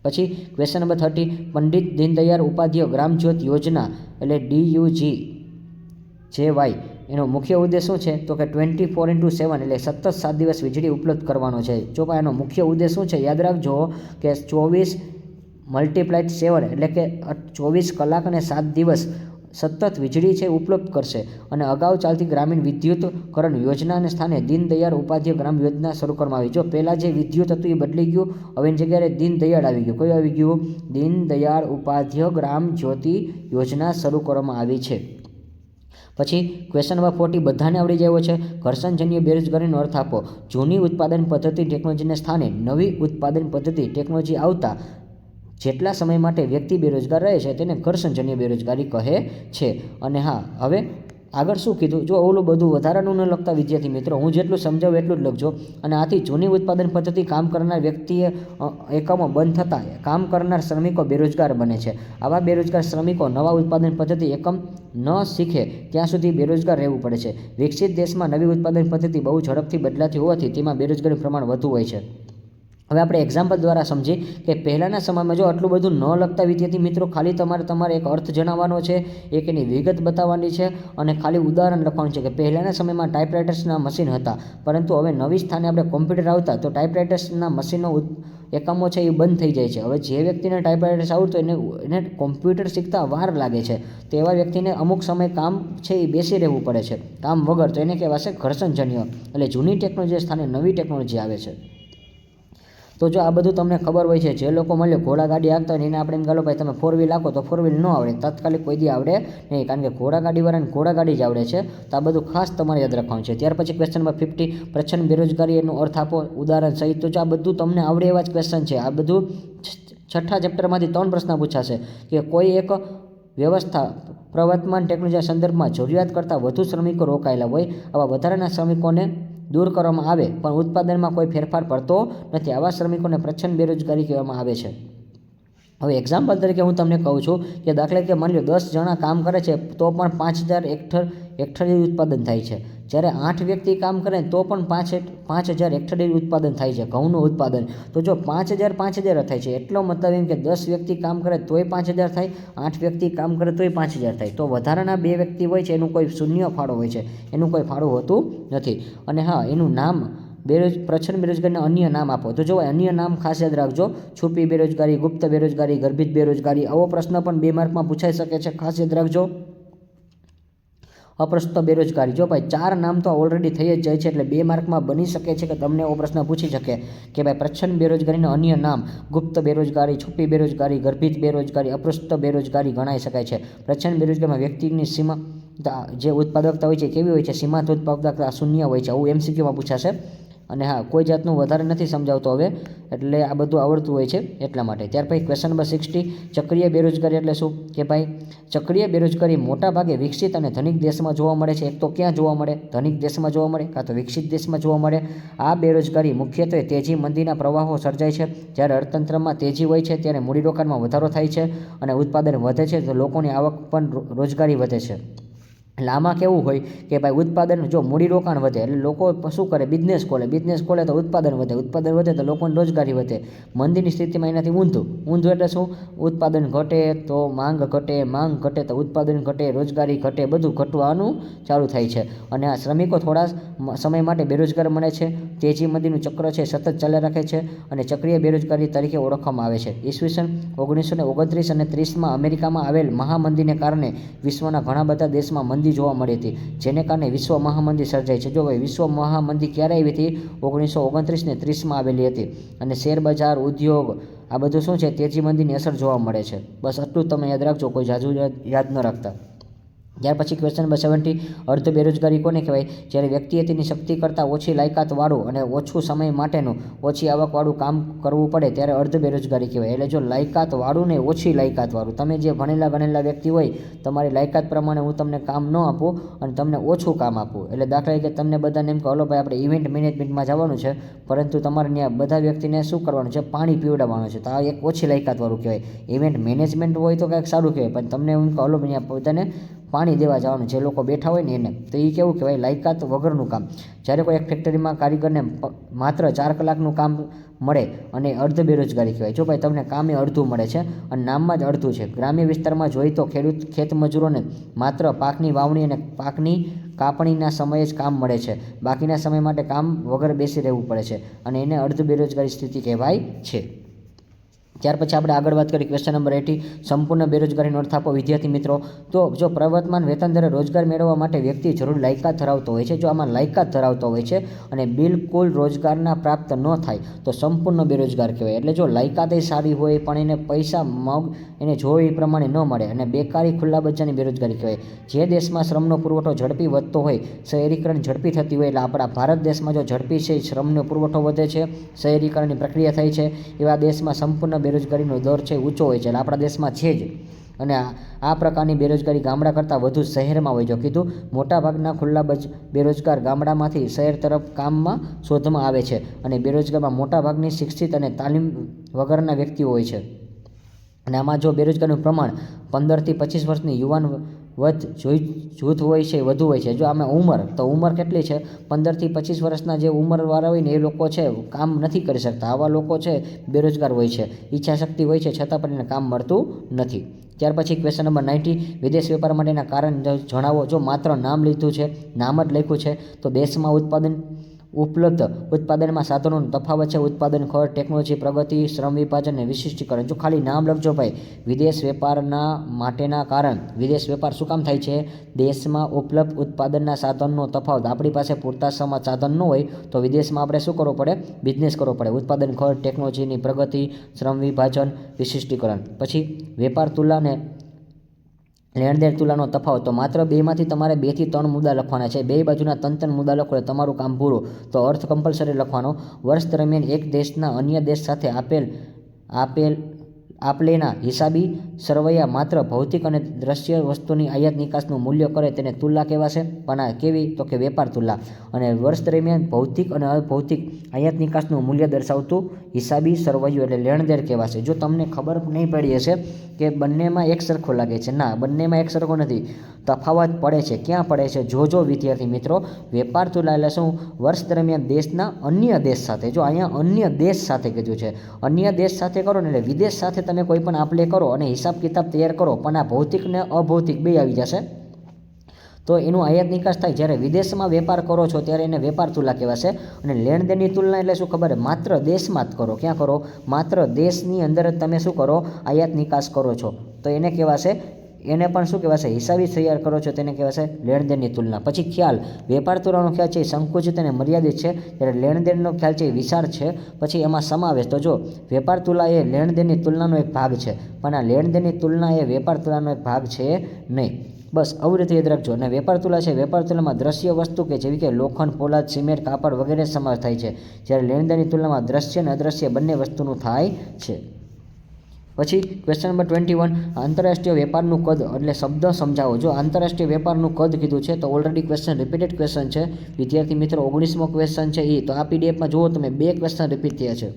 Speaker 1: પછી ક્વેશ્ચન નંબર 30, પંડિત દીનદયાળ ઉપાધ્યાય ગ્રામ જ્યોત યોજના એટલે DUGJY એનો મુખ્ય ઉદ્દેશ શું છે? તો કે 24x7 એટલે સતત 7 દિવસ વીજળી ઉપલબ્ધ કરવાનો છે. જો ભાઈ એનો મુખ્ય ઉદ્દેશ શું છે? યાદ રાખજો કે 24 × 7 એટલે કે 24 કલાક અને 7 દિવસ સતત વીજળી છે ઉપલબ્ધ કરશે. અને અગાઉ ચાલતી ગ્રામીણ વિદ્યુતકરણ યોજનાને સ્થાને દીનદયાળ ઉપાધ્યાય ગ્રામ યોજના શરૂ કરવામાં આવી. જો પહેલાં જે વિદ્યુત હતું એ બદલી ગયું, હવે એની જગ્યાએ દીનદયાળ આવી ગયું. કયું આવી ગયું? દીનદયાળ ઉપાધ્યાય ગ્રામ જ્યોતિ યોજના શરૂ કરવામાં આવી છે. પછી ક્વેશ્ચન નંબર 40 બધાને આવડી જાય છે. ઘર્ષણજન્ય બેરોજગારીનો અર્થ આપો. જૂની ઉત્પાદન પદ્ધતિ ટેકનોલોજીને સ્થાને નવી ઉત્પાદન પદ્ધતિ ટેકનોલોજી આવતા જેટલા સમય માટે વ્યક્તિ બેરોજગાર રહે છે તેને ઘર્ષણજન્ય બેરોજગારી કહે છે. અને હા, હવે આગળ શું કીધું? જો ઓલું બધું વધારાનું ન લખતા વિદ્યાર્થી મિત્રો, હું જેટલું સમજાવું એટલું જ લખજો. અને આથી જૂની ઉત્પાદન પદ્ધતિ કામ કરનાર વ્યક્તિએ એકમો બંધ થતાં કામ કરનાર શ્રમિકો બેરોજગાર બને છે. આવા બેરોજગાર શ્રમિકો નવા ઉત્પાદન પદ્ધતિ એકમ ન શીખે ત્યાં સુધી બેરોજગાર રહેવું પડે છે. વિકસિત દેશમાં નવી ઉત્પાદન પદ્ધતિ બહુ ઝડપથી બદલાતી હોવાથી તેમાં બેરોજગારીનું પ્રમાણ વધુ હોય છે. હવે આપણે એક્ઝામ્પલ દ્વારા સમજીએ કે પહેલાંના સમયમાં જો આટલું બધું ન લખતા વિદ્યાર્થી મિત્રો, ખાલી તમારે એક અર્થ જણાવવાનો છે, એક એની વિગત બતાવવાની છે, અને ખાલી ઉદાહરણ લખવાનું છે કે પહેલાંના સમયમાં ટાઈપરાઇટર્સના મશીન હતા, પરંતુ હવે નવી સ્થાને આપણે કોમ્પ્યુટર આવતા તો ટાઈપરાઇટર્સના મશીનનો એકમો છે એ બંધ થઈ જાય છે. હવે જે વ્યક્તિને ટાઈપરાઇટર્સ આવડતું એને કોમ્પ્યુટર શીખતા વાર લાગે છે, તો એવા વ્યક્તિને અમુક સમય કામ છે એ બેસી રહેવું પડે છે કામ વગર. તો એને કહેવાશે ઘર્ષણજન્ય. એટલે જૂની ટેકનોલોજી સ્થાને નવી ટેકનોલોજી આવે છે. તો જો આ બધું તમને ખબર હોય છે, જે લોકો મળે ઘોડાગાડી હાંકતા હોય એને આપણે એમ ગાલો ભાઈ તમે 4 વ્હીલ હાંકો, તો 4 વ્હીલ ન આવડે, તાત્કાલિક કોઈ દી આવડે નહીં, કારણ કે ઘોડાગાડીવાળાને ઘોડાગાડી જ આવડે છે. તો આ બધું ખાસ તમારે યાદ રાખવાનું છે. ત્યાર પછી ક્વેશ્ચન નંબર 50, પ્રચ્છન્ન બેરોજગારી એનો અર્થ આપો ઉદાહરણ સહિત. તો જો આ બધું તમને આવડે એવા જ ક્વેશ્ચન છે. આ બધું 6થા ચેપ્ટરમાંથી 3 પ્રશ્ન પૂછાશે કે કોઈ એક વ્યવસ્થા પ્રવર્તમાન ટેકનોલોજીના સંદર્ભમાં જરૂરિયાત કરતાં વધુ શ્રમિકો રોકાયેલા હોય, આવા વધારાના શ્રમિકોને દૂર કરવામાં આવે પણ ઉત્પાદનમાં કોઈ ફેરફાર પડતો નથી. આવા શ્રમિકોને પ્રચ્છન્ન બેરોજગારી કહેવામાં આવે છે. હવે એક્ઝામ્પલ તરીકે હું તમને કહું છું કે દાખલા તરીકે માની લો 10 જણા કામ કરે છે તો પણ 5000 હેક્ટર ઉત્પાદન થાય છે. જ્યારે 8 વ્યક્તિ કામ કરે તો પણ 5,000 હેક્ટર ઉત્પાદન થાય છે ઘઉંનું ઉત્પાદન. તો જો 5,000 થાય છે એટલો મતલબ એમ કે 10 વ્યક્તિ કામ કરે તોય 5,000 થાય, 8 વ્યક્તિ કામ કરે તોય 5,000 થાય. તો વધારાના 2 વ્યક્તિ હોય છે એનું કોઈ શૂન્ય ફાળો હોય છે, એનું કોઈ ફાળો હોતું નથી. અને હા, એનું નામ પ્રચ્છન્ન બેરોજગારીના અન્ય નામ આપો. તો જો અન્ય નામ ખાસ યાદ રાખજો: છુપી બેરોજગારી, ગુપ્ત બેરોજગારી, ગર્ભિત બેરોજગારી. આવો પ્રશ્ન પણ 2 માર્કમાં પૂછાઈ શકે છે, ખાસ યાદ રાખજો. અપ્રસ્તુત બેરોજગારી. જો ભાઈ 4 નામ તો ઓલરેડી થઈ જ જાય છે એટલે 2 માર્કમાં બની શકે છે કે તમને એવો પ્રશ્ન પૂછી શકે કે ભાઈ પ્રચ્છન્ન બેરોજગારીના અન્ય નામ ગુપ્ત બેરોજગારી, છુપી બેરોજગારી, ગર્ભિત બેરોજગારી, અપ્રસ્તુત બેરોજગારી ગણાઈ શકાય છે. પ્રચ્છન્ન બેરોજગારીમાં વ્યક્તિની સીમા જે ઉત્પાદકતા હોય છે કેવી હોય છે? સીમાંત ઉત્પાદકતા શૂન્ય હોય છે. આવું MCQમાં પૂછાશે. અને હા, કોઈ જાતનું વધારે નથી સમજાવતો હવે, એટલે આ બધું આવડતું હોય છે એટલા માટે. ત્યાર પછી ક્વેશ્ચન નંબર 60, ચક્રીય બેરોજગારી એટલે શું? કે ભાઈ ચક્રીય બેરોજગારી મોટાભાગે વિકસિત અને ધનિક દેશમાં જોવા મળે છે. એક તો ક્યાં જોવા મળે? ધનિક દેશમાં જોવા મળે કાં તો વિકસિત દેશમાં જોવા મળે. આ બેરોજગારી મુખ્યત્વે તેજી મંદીના પ્રવાહો સર્જાય છે. જ્યારે અર્થતંત્રમાં તેજી હોય છે ત્યારે મૂડીરોકાણમાં વધારો થાય છે અને ઉત્પાદન વધે છે, તો લોકોની આવક પણ રોજગારી વધે છે. એટલે આમાં કેવું હોય કે ભાઈ ઉત્પાદન, જો મૂડીરોકાણ વધે એટલે લોકો શું કરે? બિઝનેસ ખોલે તો ઉત્પાદન વધે તો લોકોની રોજગારી વધે. મંદીની સ્થિતિમાં એનાથી ઊંધું એટલે શું? ઉત્પાદન ઘટે તો માંગ ઘટે તો ઉત્પાદન ઘટે, રોજગારી ઘટે, બધું ઘટવાનું ચાલુ થાય છે. અને આ શ્રમિકો થોડા સમય માટે બેરોજગાર મળે છે. તેજી મંદીનું ચક્ર છે સતત ચાલ્યા રાખે છે અને ચક્રીય બેરોજગારી તરીકે ઓળખવામાં આવે છે. ઈસવીસન 1929 અને 30માં અમેરિકામાં આવેલ મહામંદીને કારણે વિશ્વના ઘણા બધા દેશમાં મંદી જોવા મળી હતી, જેને કારણે વિશ્વ મહામંદી સર્જાઈ છે. જો ભાઈ વિશ્વ મહામંદી ક્યારે આવી હતી? 1929 ને 30માં આવેલી હતી. અને શેર બજાર, ઉદ્યોગ, આ બધું શું છે? તેજી મંદીની અસર જોવા મળે છે. બસ આટલું તમે યાદ રાખજો, કોઈ જાજુ યાદ ન રાખતા. ત્યાર પછી ક્વેશ્ચન નંબર 70, અર્ધ બેરોજગારી કોને કહેવાય? જ્યારે વ્યક્તિએ તેની શક્તિ કરતાં ઓછી લાયકાતવાળું અને ઓછું સમય માટેનું ઓછી આવકવાળું કામ કરવું પડે ત્યારે અર્ધ બેરોજગારી કહેવાય. એટલે જો લાયકાતવાળું ને ઓછી લાયકાતવાળું, તમે જે ભણેલા વ્યક્તિ હોય, તમારી લાયકાત પ્રમાણે હું તમને કામ ન આપું અને તમને ઓછું કામ આપું. એટલે દાખલા તરીકે તમને બધાને એમ કહો, હલો ભાઈ આપણે ઇવેન્ટ મેનેજમેન્ટમાં જવાનું છે, પરંતુ તમારે ત્યાં બધા વ્યક્તિને શું કરવાનું છે? પાણી પીવડાવવાનું છે. તો આ એક ઓછી લાયકાતવાળું કહેવાય. ઇવેન્ટ મેનેજમેન્ટ હોય તો કંઈક સારું કહેવાય, પણ તમને એમ કહો, હલો અહીંયા બધાને પાણી દેવા જવાનું, જે લોકો બેઠા હોય ને એને, તો એ કેવું કહેવાય? લાયકાત વગરનું કામ. જ્યારે કોઈ એક ફેક્ટરીમાં કારીગરને માત્ર 4 કલાકનું કામ મળે અને અર્ધ બેરોજગારી કહેવાય. જો ભાઈ તમને કામે અડધું મળે છે અને નામમાં જ અડધું છે. ગ્રામ્ય વિસ્તારમાં જોઈએ તો ખેત મજૂરોને માત્ર પાકની વાવણી અને પાકની કાપણીના સમયે જ કામ મળે છે. બાકીના સમય માટે કામ વગર બેસી રહેવું પડે છે અને એને અર્ધ બેરોજગારી સ્થિતિ કહેવાય છે. ત્યાર પછી આપણે આગળ વાત કરીએ ક્વેશ્ચન નંબર 80, સંપૂર્ણ બેરોજગારીનો અર્થ આપો વિદ્યાર્થી મિત્રો. તો જો પ્રવર્તમાન વેતન દરે રોજગાર મેળવવા માટે વ્યક્તિ જરૂરી લાયકાત ધરાવતો હોય છે. જો આમાં લાયકાત ધરાવતો હોય છે અને બિલકુલ રોજગારના પ્રાપ્ત ન થાય તો સંપૂર્ણ બેરોજગાર કહેવાય. એટલે જો લાયકાત સારી હોય પણ એને પૈસા એને જોઈએ એ પ્રમાણે ન મળે અને બેકારી, ખુલ્લા બજારની બેરોજગારી કહેવાય. જે દેશમાં શ્રમનો પુરવઠો ઝડપી વધતો હોય, શહેરીકરણ ઝડપી થતી હોય, એટલે આપણા ભારત દેશમાં જો ઝડપી છે શ્રમનો પુરવઠો વધે છે, શહેરીકરણની પ્રક્રિયા થાય છે, એવા દેશમાં સંપૂર્ણ બેરોજગારીનો દર છે ઊંચો હોય છે. એટલે આપણા દેશમાં છે જ. અને આ પ્રકારની બેરોજગારી ગામડા કરતાં વધુ શહેરમાં હોય. જો કીધું, મોટાભાગના ખુલ્લા બેરોજગાર ગામડામાંથી શહેર તરફ કામમાં શોધમાં આવે છે અને બેરોજગારમાં મોટાભાગની શિક્ષિત અને તાલીમ વગરના વ્યક્તિઓ હોય છે. અને આમાં જો બેરોજગારીનું પ્રમાણ 15 થી 25 વર્ષની યુવાન જૂથ હોય છે વધુ હોય છે. જો આમાં ઉંમર કેટલી છે? 15 થી 25 વર્ષના જે ઉંમરવાળા હોય ને એ લોકો છે કામ નથી કરી શકતા. આવા લોકો છે બેરોજગાર હોય છે. ઈચ્છાશક્તિ હોય છે છતાં પણ એને કામ મળતું નથી. ત્યાર પછી ક્વેશ્ચન નંબર 90, વિદેશ વેપાર માટેના કારણ જણાવો. જો માત્ર નામ લીધું છે, નામ જ લખ્યું છે, તો દેશમાં ઉપલબ્ધ ઉત્પાદનમાં સાધનોનો તફાવત છે, ઉત્પાદન ખર્ચ, ટેકનોલોજી પ્રગતિ, શ્રમ વિભાજન અને વિશિષ્ટીકરણ. જો ખાલી નામ લખજો ભાઈ. વિદેશ વેપારના માટેના કારણ, વિદેશ વેપાર શું કામ થાય છે? દેશમાં ઉપલબ્ધ ઉત્પાદનના સાધનનો તફાવત. આપણી પાસે પૂરતા સાધન ન હોય તો વિદેશમાં આપણે શું કરવું પડે? બિઝનેસ કરવો પડે. ઉત્પાદન ખર્ચ, ટેકનોલોજીની પ્રગતિ, શ્રમ વિભાજન, વિશિષ્ટીકરણ. પછી વેપાર તુલનાને લેણદેણ તુલાનો તફાવત. તો માત્ર 2 માંથી તમારે 2 થી 3 મુદ્દા લખવાના છે. 2 બાજુના 3 મુદ્દા લખો એટલે તમારું કામ પૂરું. તો અર્થ કમ્પલસરી લખવાનો. વર્ષ દરમિયાન એક દેશના અન્ય દેશ સાથે આપલેના હિસાબી સરવૈયા માત્ર ભૌતિક અને દ્રશ્ય વસ્તુની આયાત નિકાસનું મૂલ્ય કરે તેને તુલના કહેવાશે. પણ આ કેવી? તો કે વેપાર તુલના. અને વર્ષ દરમિયાન ભૌતિક અને અભૌતિક આયાત નિકાસનું મૂલ્ય દર્શાવતું હિસાબી સરવૈયું એટલે લેણદેણ કહેવાશે. જો તમને ખબર નહીં પડી હશે કે બંનેમાં એક સરખો લાગે છે, ના, બંનેમાં એક સરખો નથી, તફાવત પડે છે. ક્યાં પડે છે? જો વિદ્યાર્થી મિત્રો, વેપાર તુલના એટલે શું? વર્ષ દરમિયાન દેશના અન્ય દેશ સાથે, જો અહીંયા અન્ય દેશ સાથે કીધું છે, અન્ય દેશ સાથે કરો ને એટલે વિદેશ સાથે તમે કોઈ પણ આપલે કરો અને હિસાબ કિતાબ તૈયાર કરો, પણ આ ભૌતિક ને અભૌતિક બે આવી જશે તો એનું આયાત નિકાસ થાય. જ્યારે વિદેશમાં વેપાર કરો છો ત્યારે એને વેપાર તુલના કહેવાશે. અને લેણદેણની તુલના એટલે શું ખબર? માત્ર દેશમાં જ કરો. ક્યાં કરો? માત્ર દેશની અંદર જ તમે શું કરો? આયાત નિકાસ કરો છો તો એને કહેવાશે, એને પણ શું કહેવાશે? હિસાબી તૈયાર કરો છો તેને કહેવાશે લેણદેણની તુલના. પછી ખ્યાલ, વેપાર તુલનાનો ખ્યાલ છે એ સંકુચિત અને મર્યાદિત છે, જ્યારે લેણદેણનો ખ્યાલ છે એ વિશાળ છે. પછી એમાં સમાવેશ, તો જો વેપાર તુલના એ લેણદેણની તુલનાનો એક ભાગ છે, પણ આ લેણદેણની તુલના એ વેપાર તુલનાનો એક ભાગ છે નહીં. બસ આવી રીતે યાદ રાખજો. અને વેપાર તુલના છે, વેપાર તુલનામાં દ્રશ્ય વસ્તુ કે જેવી કે લોખંડ, પોલાદ, સિમેન્ટ, કાપડ વગેરે સમાવેશ થાય છે, જ્યારે લેણદેણની તુલનામાં દ્રશ્ય અને અદ્રશ્ય બંને વસ્તુનું થાય છે. પછી ક્વેશ્ચન નંબર 21, આંતરરાષ્ટ્રીય વેપારનું કદ એટલે શબ્દ સમજાવો. જો આંતરરાષ્ટ્રીય વેપારનું કદ કીધું છે તો ઓલરેડી ક્વેશ્ચન રિપીટેડ ક્વેશ્ચન છે વિદ્યાર્થી મિત્રો. 19મો ક્વેશ્ચન છે એ તો આ પીડીએફમાં જુઓ તમે 2 ક્વેશ્ચન રિપીટ થયા છે.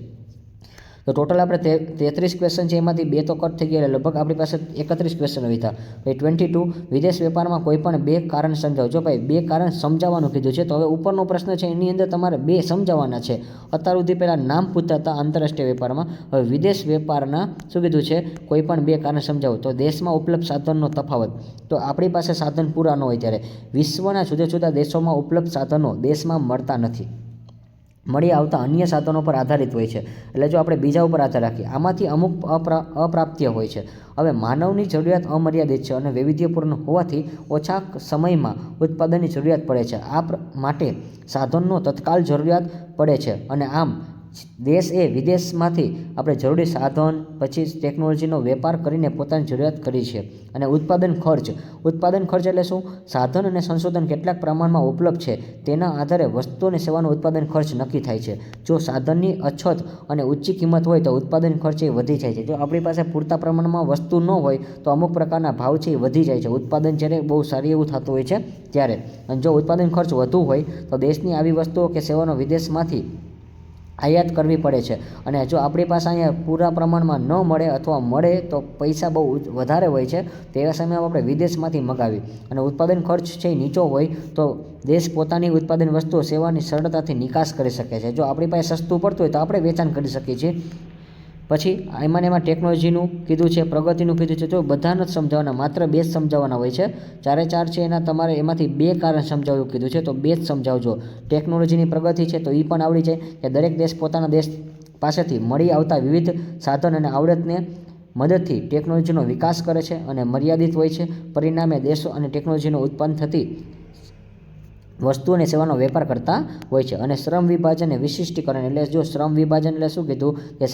Speaker 1: તો ટોટલ આપણે 33 ક્વેશ્ચન છે, એમાંથી 2 તો કટ થઈ ગયા, લગભગ આપણી પાસે 31 ક્વેશ્ચન હોય હતા. ભાઈ 22, વિદેશ વેપારમાં કોઈ પણ 2 કારણ સમજાવો. જો ભાઈ 2 કારણ સમજાવવાનું કીધું છે તો હવે ઉપરનો પ્રશ્ન છે એની અંદર તમારે 2 સમજાવવાના છે. અત્યાર સુધી પહેલાં નામ પૂછતા હતા આંતરરાષ્ટ્રીય વેપારમાં, હવે વિદેશ વેપારના શું કીધું છે? કોઈ પણ 2 કારણ સમજાવો. તો દેશમાં ઉપલબ્ધ સાધનનો તફાવત, તો આપણી પાસે સાધન પૂરા ન હોય ત્યારે વિશ્વના જુદા જુદા દેશોમાં ઉપલબ્ધ સાધનો દેશમાં મળતા નથી, મળી આવતા અન્ય સાધનો પર આધારિત હોય છે. એટલે જો આપણે બીજા ઉપર આધાર રાખીએ, આમાંથી અમુક અપ્રાપ્ય હોય છે. હવે માનવની જરૂરિયાત અમર્યાદિત છે અને વૈવિધ્યપૂર્ણ હોવાથી ઓછા સમયમાં ઉત્પાદનની જરૂરિયાત પડે છે. આ માટે સાધનનો તત્કાલ જરૂરિયાત પડે છે અને આમ દેશ એ વિદેશમાંથી આપણે જરૂરી સાધન પછી ટેકનોલોજીનો વેપાર કરીને પોતાની જરૂરિયાત કરી છે. અને ઉત્પાદન ખર્ચ એટલે શું? સાધન અને સંશોધન કેટલાક પ્રમાણમાં ઉપલબ્ધ છે તેના આધારે વસ્તુ અને સેવાનું ઉત્પાદન ખર્ચ નક્કી થાય છે. જો સાધનની અછત અને ઊંચી કિંમત હોય તો ઉત્પાદન ખર્ચ એ વધી જાય છે. જો આપણી પાસે પૂરતા પ્રમાણમાં વસ્તુ ન હોય તો અમુક પ્રકારના ભાવ છે એ વધી જાય છે. ઉત્પાદન જ્યારે બહુ સારી એવું થતું હોય છે ત્યારે, અને જો ઉત્પાદન ખર્ચ વધુ હોય તો દેશની આવી વસ્તુઓ કે સેવાનો વિદેશમાંથી આયાત કરવી પડે છે. અને જો આપણી પાસે અહીંયા પૂરા પ્રમાણમાં ન મળે અથવા મળે તો પૈસા બહુ વધારે હોય છે, તેવા સમયમાં આપણે વિદેશમાંથી મગાવી. અને ઉત્પાદન ખર્ચ છે એ નીચો હોય તો દેશ પોતાની ઉત્પાદન વસ્તુઓ સેવાની સરળતાથી નિકાસ કરી શકે છે. જો આપણી પાસે સસ્તું પડતું હોય તો આપણે વેચાણ કરી શકીએ છીએ. પછી એમાં ટેકનોલોજીનું કીધું છે, પ્રગતિનું કીધું છે. તો બધા નથી સમજાવવાના, માત્ર 2 જ સમજાવવાના હોય છે. 4 છે એના તમારે એમાંથી 2 કારણ સમજાવવું કીધું છે તો 2 જ સમજાવજો. ટેકનોલોજીની પ્રગતિ છે તો એ પણ આવડી જાય કે દરેક દેશ પોતાના દેશ પાસેથી મળી આવતા વિવિધ સાધન અને આવડતને મદદથી ટેકનોલોજીનો વિકાસ કરે છે અને મર્યાદિત હોય છે. પરિણામે દેશો અને ટેકનોલોજીનો ઉત્પન્ન થતી વસ્તુ અને સેવાનો વેપાર કરતા હોય છે. અને શ્રમ વિભાજન અને વિશિષ્ટીકરણ એટલે જો શ્રમ વિભાજન એટલે શું કીધું કે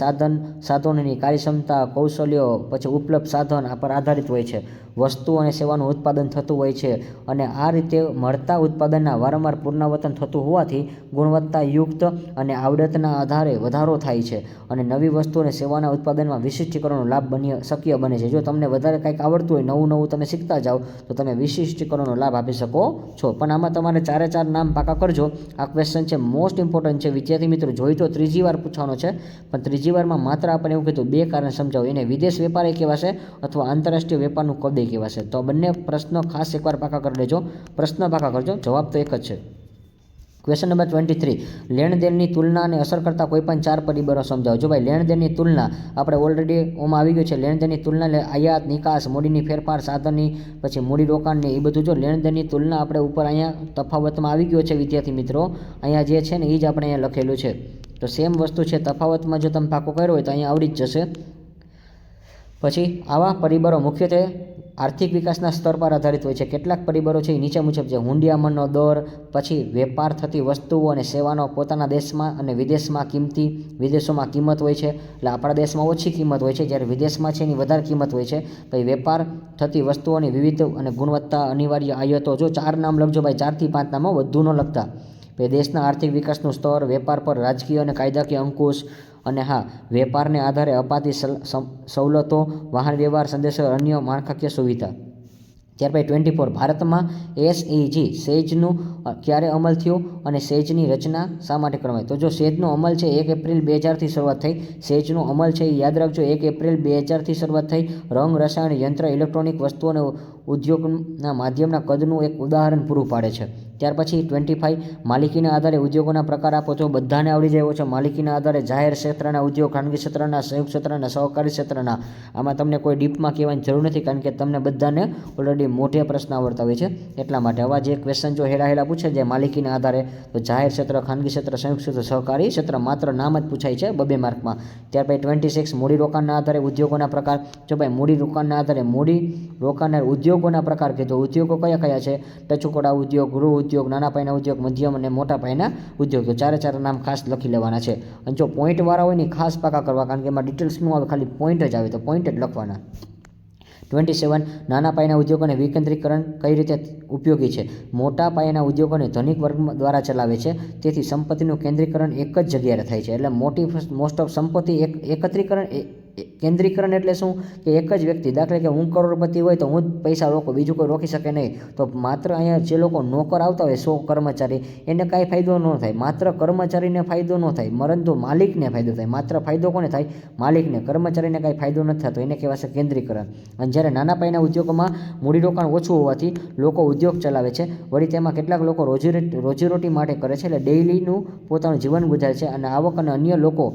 Speaker 1: સાધનોની કાર્યક્ષમતા, કૌશલ્યો, પછી ઉપલબ્ધ સાધન આ પર આધારિત હોય છે. વસ્તુ અને સેવાનું ઉત્પાદન થતું હોય છે અને આ રીતે મળતા ઉત્પાદનના વારંવાર પુનરાવર્તન થતું હોવાથી ગુણવત્તાયુક્ત અને આવડતના આધારે વધારો થાય છે અને નવી વસ્તુ અને સેવાના ઉત્પાદનમાં વિશિષ્ટીકરણનો લાભ શક્ય બને છે. જો તમને વધારે કંઈક આવડતું હોય, નવું તમે શીખતા જાઓ તો તમે વિશિષ્ટીકરણનો લાભ આપી શકો છો. પણ આમાં તમારે 4 નામ પાકા કરજો. આ ક્વેશ્ચન છે મોસ્ટ ઇમ્પોર્ટન્ટ છે વિદ્યાર્થી મિત્રો. જોઈ તો 3જી વાર પૂછવાનો છે, પણ 3જી વારમાં માત્ર આપણે એવું કીધું 2 કારણ સમજાવો. એને વિદેશ વેપાર કહેવાશે અથવા આંતરરાષ્ટ્રીય વેપારનું કદ કહેવાશે. તો બંને પ્રશ્નો ખાસ એકવાર પાકા કરી લેજો. પ્રશ્ન પાકા કરજો, જવાબ તો એક જ છે. ક્વેશ્ચન નંબર 23, લેણદેણની તુલનાને અસર કરતા કોઈ પણ 4 પરિબળો સમજાવો. જો ભાઈ લેણદેણની તુલના આપણે ઓલરેડી ઓમાં આવી ગયું છે. લેણદેણની તુલના એટલે આયાત, નિકાસ, મૂડીની ફેરફાર, સાધનની, પછી મૂડી રોકાણની, એ બધું જો લેણદેણની તુલના આપણે ઉપર અહીંયા તફાવતમાં આવી ગયો છે વિદ્યાર્થી મિત્રો. અહીંયા જે છે ને એ જ આપણે અહીંયા લખેલું છે. તો સેમ વસ્તુ છે, તફાવતમાં જો તમે પાકો કર્યો હોય તો અહીંયા આવડી જ જશે. પછી આવા પરિબળો મુખ્યત્વે આર્થિક વિકાસના સ્તર પર આધારિત હોય છે. કેટલાક પરિબળો છે એ નીચે મુજબ છે: હુંડિયામણનો દર, પછી વેપાર થતી વસ્તુઓ અને સેવાનો પોતાના દેશમાં અને વિદેશોમાં કિંમત હોય છે. એટલે આપણા દેશમાં ઓછી કિંમત હોય છે, જ્યારે વિદેશમાં છે એની વધારે કિંમત હોય છે. પછી વેપાર થતી વસ્તુઓની વિવિધ અને ગુણવત્તા, અનિવાર્ય આયાતો. જો 4 નામ લખજો ભાઈ, 4 થી 5 નામો વધુ ન લખતા. પછી દેશના આર્થિક વિકાસનું સ્તર, વેપાર પર રાજકીય અને કાયદાકીય અંકુશ, અને હા, વેપારને આધારે અપાતી સવલતો, વાહન વ્યવહાર, સંદેશો, અન્ય માળખાકીય સુવિધા. ત્યાર પછી 24 ભારતમાં SEZ સેજનું ક્યારે અમલ થયું અને સેજની રચના શા માટે કરવામાં આવી? તો જો સેજનો અમલ છે 1 એપ્રિલ 2000થી શરૂઆત થઈ. સેજનો અમલ છે એ યાદ રાખજો 1 એપ્રિલ 2000થી શરૂઆત થઈ. રંગ, રસાયણ, યંત્ર, ઇલેક્ટ્રોનિક વસ્તુઓ અને ઉદ્યોગના માધ્યમના કદનું એક ઉદાહરણ પૂરું પાડે છે. ત્યાર પછી 25 માલિકીના આધારે ઉદ્યોગોના પ્રકાર આપો. તો બધાને આવડી જાય એવો છે. માલિકીના આધારે જાહેર ક્ષેત્રના ઉદ્યોગ, ખાનગી ક્ષેત્રના, સંયુક્ત ક્ષેત્રના, સહકારી ક્ષેત્રના. આમાં તમને કોઈ ડીપમાં કહેવાની જરૂર નથી, કારણ કે તમને બધાને ઓલરેડી મોઢે પ્રશ્ન આવડતા હોય છે. એટલા માટે આવા જે ક્વેશ્ચન જો હેલા પૂછે છે માલિકીના આધારે, તો જાહેર ક્ષેત્ર, ખાનગી ક્ષેત્ર, સંયુક્ત ક્ષેત્ર, સહકારી ક્ષેત્ર, માત્ર નામ જ પૂછાય છે 2 માર્કમાં. ત્યાર પછી 26 મૂડીરોકાણના આધારે ઉદ્યોગોના પ્રકાર. જો ભાઈ મૂડીરોકાણના આધારે મૂડી રોકાણના ઉદ્યોગોના પ્રકાર કીધો. ઉદ્યોગો કયા કયા છે? ટચુકડા ઉદ્યોગ, ગૃહ ઉદ્યોગ, નાના પાયાના ઉદ્યોગ, મધ્યમ અને મોટા પાયાના ઉદ્યોગ. તો ચારે નામ ખાસ લખી લેવાના છે. અને જો પોઈન્ટવાળા હોય ને ખાસ પાકા કરવા, કારણ કે એમાં ડિટેલ્સનું આવે, ખાલી પોઈન્ટ જ આવે તો પોઈન્ટ જ લખવાના. 27 નાના પાયાના ઉદ્યોગોને વિકેન્દ્રીકરણ કઈ રીતે ઉપયોગી છે? મોટા પાયાના ઉદ્યોગોને ધનિક વર્ગ દ્વારા ચલાવે છે, તેથી સંપત્તિનું કેન્દ્રીકરણ એક જ જગ્યાએ થાય છે. એટલે મોસ્ટ ઓફ સંપત્તિ કેન્દ્રીકરણ એટલે શું કે એક જ વ્યક્તિ, દાખલા કે હું કરોડપતિ હોય તો હું જ પૈસા રોકું, બીજું કોઈ રોકી શકે નહીં. તો માત્ર અહીંયા જે લોકો નોકર આવતા હોય 100 કર્મચારી, એને કાંઈ ફાયદો ન થાય. માત્ર કર્મચારીને ફાયદો ન થાય, પરંતુ માલિકને ફાયદો થાય. માત્ર ફાયદો કોને થાય? માલિકને. કર્મચારીને કાંઈ ફાયદો નથી થતો, એને કહેવાશે કેન્દ્રીકરણ. અને જ્યારે નાના પાયાના ઉદ્યોગોમાં મૂડીરોકાણ ઓછું હોવાથી લોકો ઉદ્યોગ ચલાવે છે, વળી તેમાં કેટલાક લોકો રોજીરોટી માટે કરે છે, એટલે ડેઇલીનું પોતાનું જીવન ગુજારે છે, અને આવક અને અન્ય લોકો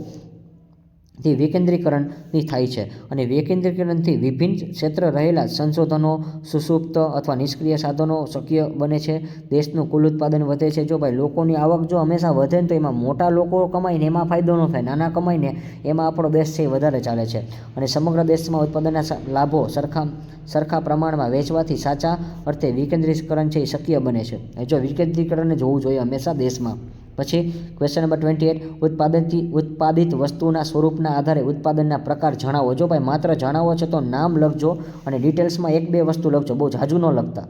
Speaker 1: થી વિકેન્દ્રીકરણની થાય છે. અને વિકેન્દ્રીકરણથી વિભિન્ન ક્ષેત્ર રહેલા સંશોધનો, સુષુપ્ત અથવા નિષ્ક્રિય સાધનો શક્ય બને છે. દેશનું કુલ ઉત્પાદન વધે છે. જો ભાઈ લોકોની આવક જો હંમેશા વધે ને તો એમાં મોટા લોકો કમાઈને એમાં ફાયદો ન થાય, નાના કમાઈને એમાં આપણો દેશ છે એ વધારે ચાલે છે. અને સમગ્ર દેશમાં ઉત્પાદનના લાભો સરખા પ્રમાણમાં વેચવાથી સાચા અર્થે વિકેન્દ્રીકરણ છે એ શક્ય બને છે. જો વિકેન્દ્રીકરણને જોવું જોઈએ હંમેશા દેશમાં. પછી ક્વેશ્ચન નંબર 28 ઉત્પાદિત વસ્તુના સ્વરૂપના આધારે ઉત્પાદનના પ્રકાર જણાવો. જો ભાઈ માત્ર જણાવો છે તો નામ લખજો અને ડિટેલ્સમાં 1-2 વસ્તુ લખજો, બહુ ઝાઝું ન લખતા.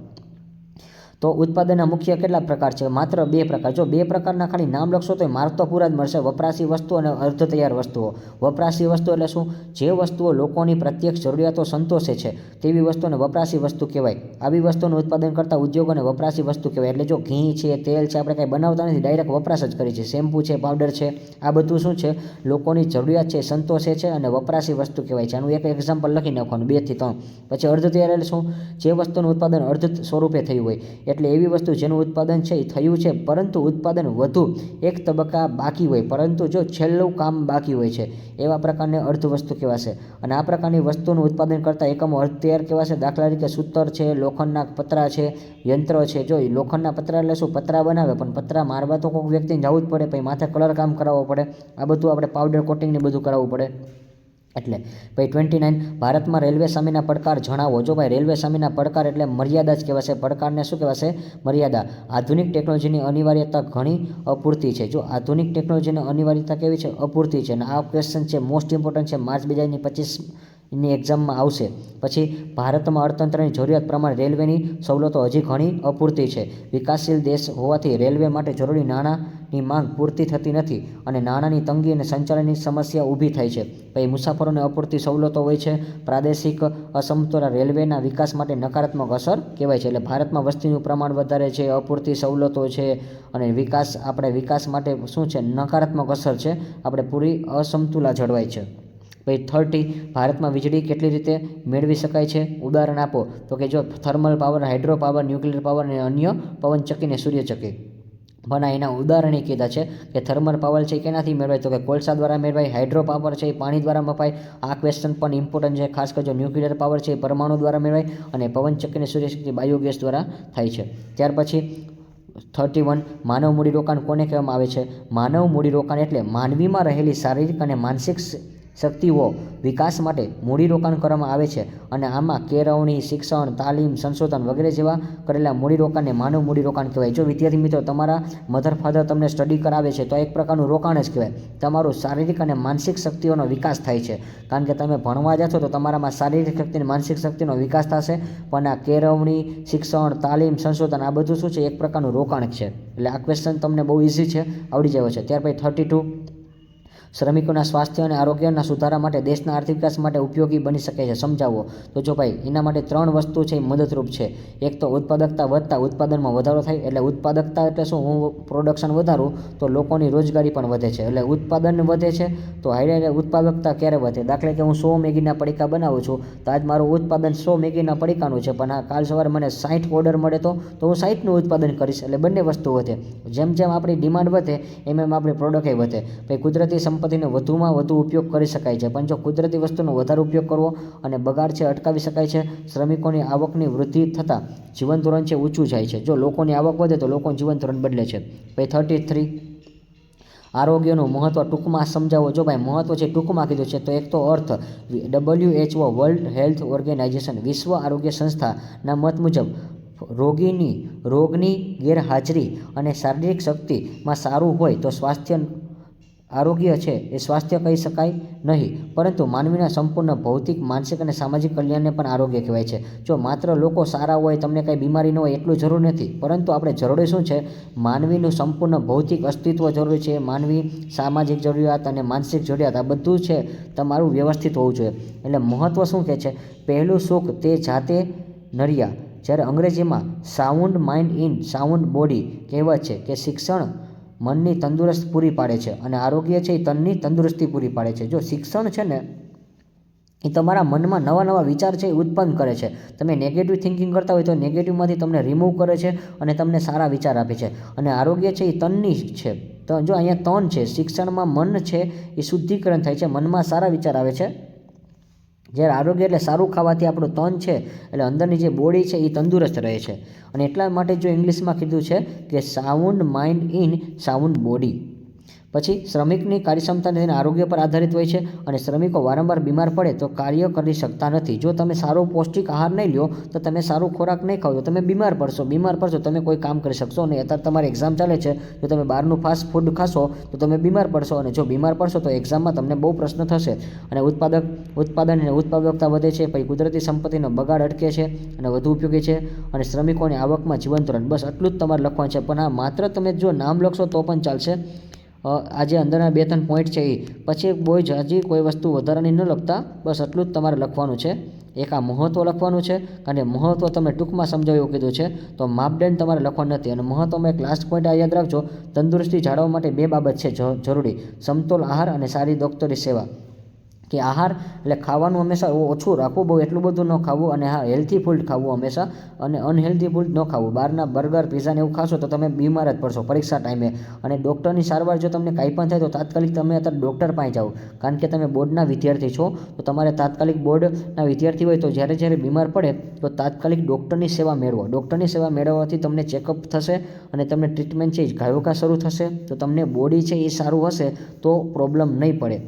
Speaker 1: તો ઉત્પાદનના મુખ્ય કેટલા પ્રકાર છે? માત્ર 2 પ્રકાર. જો 2 પ્રકારના ખાલી નામ લખશો તો માર્ક તો પૂરા જ મળશે. વપરાશી વસ્તુ અને અર્ધ તૈયાર વસ્તુઓ. વપરાશી વસ્તુ એટલે શું? જે વસ્તુઓ લોકોની પ્રત્યક્ષ જરૂરિયાતો સંતોષે છે તેવી વસ્તુને વપરાશી વસ્તુ કહેવાય. આવી વસ્તુનું ઉત્પાદન કરતા ઉદ્યોગોને વપરાશી વસ્તુ કહેવાય. એટલે જો ઘી છે, તેલ છે, આપણે કાંઈ બનાવતા નથી, ડાયરેક્ટ વપરાશ જ કરીએ છીએ. શેમ્પૂ છે, પાવડર છે, આ બધું શું છે? લોકોની જરૂરિયાત છે, સંતોષે છે અને વપરાશી વસ્તુ કહેવાય છે. આનું એક એક્ઝામ્પલ લખી નાખવાનું 2 થી 3. પછી અર્ધ તૈયાર એટલે શું? જે વસ્તુનું ઉત્પાદન અર્ધ સ્વરૂપે થયું હોય, એટલે એવી વસ્તુ જેનું ઉત્પાદન છે એ થયું છે, પરંતુ ઉત્પાદન વધુ એક તબક્કા બાકી હોય, પરંતુ જો છેલ્લું કામ બાકી હોય છે, એવા પ્રકારને અર્ધ વસ્તુ કહેવાશે. અને આ પ્રકારની વસ્તુનું ઉત્પાદન કરતા એકમો અર્ધ તૈયાર કહેવાશે. દાખલા તરીકે સૂતર છે, લોખંડના પતરા છે, યંત્ર છે. જો લોખંડના પતરા એટલે શું? પતરા બનાવે, પણ પતરા મારવા તો કોઈક વ્યક્તિને જવું જ પડે, પછી માથે કલર કામ કરાવવો પડે, આ બધું આપણે પાવડર કોટિંગ ને બધું કરાવવું પડે. એટલે પછી 29 ભારતમાં રેલવે સામેના પડકાર જણાવો. જો ભાઈ રેલવે સામેના પડકાર એટલે મર્યાદા જ કહેવાશે. પડકારને શું કહેવાશે? મર્યાદા. આધુનિક ટેકનોલોજીની અનિવાર્યતા ઘણી અપૂરતી છે. જો આધુનિક ટેકનોલોજીની અનિવાર્યતા કેવી છે? અપૂરતી છે. અને આ ક્વેશ્ચન છે મોસ્ટ ઇમ્પોર્ટન્ટ છે, માર્ચ 2025ની એક્ઝામમાં આવશે. પછી ભારતમાં અર્થતંત્રની જરૂરિયાત પ્રમાણે રેલવેની સવલતો હજી ઘણી અપૂરતી છે. વિકાસશીલ દેશ હોવાથી રેલવે માટે જરૂરી નાણાંની માંગ પૂરતી થતી નથી, અને નાણાંની તંગી અને સંચાલનની સમસ્યા ઊભી થાય છે. પછી મુસાફરોને અપૂરતી સવલતો હોય છે. પ્રાદેશિક અસમતોલ રેલવેના વિકાસ માટે નકારાત્મક અસર કહેવાય છે. એટલે ભારતમાં વસ્તીનું પ્રમાણ વધારે છે, અપૂરતી સવલતો છે, અને વિકાસ માટે શું છે? નકારાત્મક અસર છે. આપણે પૂરી અસમતુલા જળવાય છે. પછી 30 ભારતમાં વીજળી કેટલી રીતે મેળવી શકાય છે? ઉદાહરણ આપો. તો કે જો thermal power, hydro power, nuclear power અને અન્ય પવનચક્કી અને સૂર્યચક્કી. પણ એના ઉદાહરણે કીધા છે કે થર્મલ પાવર છે કેનાથી મેળવાય? તો કે કોલસા દ્વારા મેળવાય. હાઇડ્રો પાવર છે એ પાણી દ્વારા મપાય. આ ક્વેશ્ચન પણ ઇમ્પોર્ટન્ટ છે, ખાસ કરજો. ન્યુક્લિયર પાવર છે એ પરમાણુ દ્વારા મેળવાય, અને પવનચક્કી અને સૂર્યશક્તિ બાયોગેસ દ્વારા થાય છે. ત્યાર પછી 31 માનવ મૂડીરોકાણ કોને કહેવામાં આવે છે? માનવ મૂડીરોકાણ એટલે માનવીમાં રહેલી શારીરિક અને માનસિક શક્તિઓ વિકાસ માટે મૂડીરોકાણ કરવામાં આવે છે અને આમાં કેળવણી, શિક્ષણ, તાલીમ, સંશોધન વગેરે જેવા કરેલા મૂડીરોકાણને માનવ મૂડીરોકાણ કહેવાય. જો વિદ્યાર્થી મિત્રો તમારા મધર ફાધર તમને સ્ટડી કરાવે છે તો એક પ્રકારનું રોકાણ જ કહેવાય. તમારું શારીરિક અને માનસિક શક્તિઓનો વિકાસ થાય છે, કારણ કે તમે ભણવા જશો તો તમારામાં શારીરિક શક્તિ અને માનસિક શક્તિનો વિકાસ થશે. પણ આ કેળવણી, શિક્ષણ, તાલીમ, સંશોધન આ બધું શું છે? એક પ્રકારનું રોકાણ છે. એટલે આ ક્વેશ્ચન તમને બહુ ઇઝી છે, આવડી જાય છે. ત્યાર પછી 32 શ્રમિકોના સ્વાસ્થ્ય અને આરોગ્યના સુધારા માટે દેશના આર્થિક વિકાસ માટે ઉપયોગી બની શકે છે, સમજાવો. તો જો ભાઈ એના માટે 3 વસ્તુ છે એ મદદરૂપ છે. એક તો ઉત્પાદકતા વધતા ઉત્પાદનમાં વધારો થાય. એટલે ઉત્પાદકતા એટલે શું? હું પ્રોડક્શન વધારું તો લોકોની રોજગારી પણ વધે છે, એટલે ઉત્પાદન વધે છે. તો હાઈ ઉત્પાદકતા ક્યારે વધે? દાખલા કે હું 100 મેગીના પડીકા બનાવું છું તો આજ મારું ઉત્પાદન 100 મેગીના પડીકાનું છે, પણ કાલ સવારે મને 60 ઓર્ડર મળે તો હું 60નું ઉત્પાદન કરીશ. એટલે બંને વસ્તુ વધે. જેમ જેમ આપણી ડિમાન્ડ વધે એમ એમ આપણી પ્રોડક્ટ વધે. ભાઈ કુદરતી સંપત્તિનો વધુમાં વધુ ઉપયોગ કરી શકાય છે, પણ જો કુદરતી વસ્તુનો વધારે ઉપયોગ કરવો અને બગાડ છે અટકાવી શકાય છે. શ્રમિકોની આવકની વૃદ્ધિ થતાં જીવન ધોરણ છે ઊંચું જાય છે. જો લોકોની આવક વધે તો લોકોનું જીવન ધોરણ બદલે છે. ભાઈ 33 આરોગ્યનું મહત્વ ટૂંકમાં સમજાવો. જો ભાઈ મહત્વ છે ટૂંકમાં કીધું છે તો એક તો અર્થ WHO વર્લ્ડ હેલ્થ ઓર્ગેનાઇઝેશન વિશ્વ આરોગ્ય સંસ્થાના મત મુજબ રોગની ગેરહાજરી અને શારીરિક શક્તિમાં સારું હોય તો આરોગ્ય છે એ સ્વાસ્થ્ય કહી શકાય નહીં, પરંતુ માનવીના સંપૂર્ણ ભૌતિક, માનસિક અને સામાજિક કલ્યાણને પણ આરોગ્ય કહેવાય છે. જો માત્ર લોકો સારા હોય, તમને કંઈ બીમારી ન હોય એટલું જરૂર નથી, પરંતુ આપણે જરૂરી શું છે? માનવીનું સંપૂર્ણ ભૌતિક અસ્તિત્વ જરૂરી છે. માનવી સામાજિક જરૂરિયાત અને માનસિક જરૂરિયાત આ બધું છે તમારું વ્યવસ્થિત હોવું જોઈએ. એટલે મહત્ત્વ શું કહે છે? પહેલું સુખ તે જાતે નર્યા. જ્યારે અંગ્રેજીમાં sound mind in sound body કહેવત છે કે શિક્ષણ મનની તંદુરસ્ત પૂરી પાડે છે અને આરોગ્ય છે એ તનની તંદુરસ્તી પૂરી પાડે છે. જો શિક્ષણ છે ને એ તમારા મનમાં નવા નવા વિચાર છે એ ઉત્પન્ન કરે છે. તમે નેગેટિવ થિંકિંગ કરતા હોય તો નેગેટિવમાંથી તમને રિમૂવ કરે છે અને તમને સારા વિચાર આપે છે. અને આરોગ્ય છે એ તનની છે. તો જો અહીંયા તન છે, શિક્ષણમાં મન છે એ શુદ્ધિકરણ થાય છે, મનમાં સારા વિચાર આવે છે. જ્યારે આરોગ્ય એટલે સારું ખાવાથી આપણું તન છે એટલે અંદરની જે બોડી છે એ તંદુરસ્ત રહે છે. અને એટલા માટે જો ઇંગ્લિશમાં કીધું છે કે sound mind in sound body. પછી શ્રમિકની કાર્યક્ષમતા તેના આરોગ્ય પર આધારિત હોય છે અને શ્રમિકો વારંવાર બીમાર પડે તો કાર્ય કરી શકતા નથી. જો તમે સારો પૌષ્ટિક આહાર નહીં લો તો તમે સારું ખોરાક નહીં ખાવ તો તમે બીમાર પડશો તમે કોઈ કામ કરી શકશો નહીં. અત્યારે તમારી એક્ઝામ ચાલે છે, જો તમે બહારનું ફાસ્ટ ફૂડ ખાશો તો તમે બીમાર પડશો, અને જો બીમાર પડશો તો એક્ઝામમાં તમને બહુ પ્રશ્ન થશે. અને ઉત્પાદન અને ઉત્પાદકતા વધે છે. પછી કુદરતી સંપત્તિનો બગાડ અટકે છે અને વધુ ઉપયોગી છે. અને શ્રમિકોની આવકમાં જીવન ધોરણ. બસ આટલું જ તમારે લખવાનું છે. પણ હા, માત્ર તમે જો નામ લખશો તો પણ ચાલશે. આજે અંદરના 2-3 પોઈન્ટ છે એ પછી બહુ જ હજી કોઈ વસ્તુ વધારાની ન લખતા, બસ આટલું જ તમારે લખવાનું છે. એક આ મહત્ત્વ લખવાનું છે, કારણ કે મહત્ત્વ તમને ટૂંકમાં સમજાવ્યું એવું કીધું છે. તો માપદંડ તમારે લખવાનું નથી. અને મહત્ત્વમાં એક લાસ્ટ પોઈન્ટ આ યાદ રાખજો, તંદુરસ્તી જાળવવા માટે 2 બાબત છે જરૂરી: સમતોલ આહાર અને સારી ડૉક્ટરી સેવા. કે આહાર એટલે ખાવાનું હંમેશા ઓછું રાખવું, બહુ એટલું બધું ન ખાવું. અને હા, હેલ્થી ફૂડ ખાવું હંમેશા, અને અનહેલ્ધી ફૂડ ન ખાવું. બહારના બર્ગર, પીઝાને એવું ખાશો તો તમે બીમાર જ પડશો પરીક્ષા ટાઈમે. અને ડૉક્ટરની સારવાર જો તમને કાંઈ પણ થાય તો તાત્કાલિક તમે અત્યારે ડૉક્ટર પાસે જાઓ, કારણ કે તમે બોર્ડના વિદ્યાર્થી છો. તો તમારે તાત્કાલિક બોર્ડના વિદ્યાર્થી હોય તો જ્યારે બીમાર પડે તો તાત્કાલિક ડૉક્ટરની સેવા મેળવો. ડૉક્ટરની સેવા મેળવવાથી તમને ચેકઅપ થશે અને તમને ટ્રીટમેન્ટ છે એ ઘાયોકા શરૂ થશે. તો તમને બોડી છે એ સારું હશે તો પ્રોબ્લેમ નહીં પડે.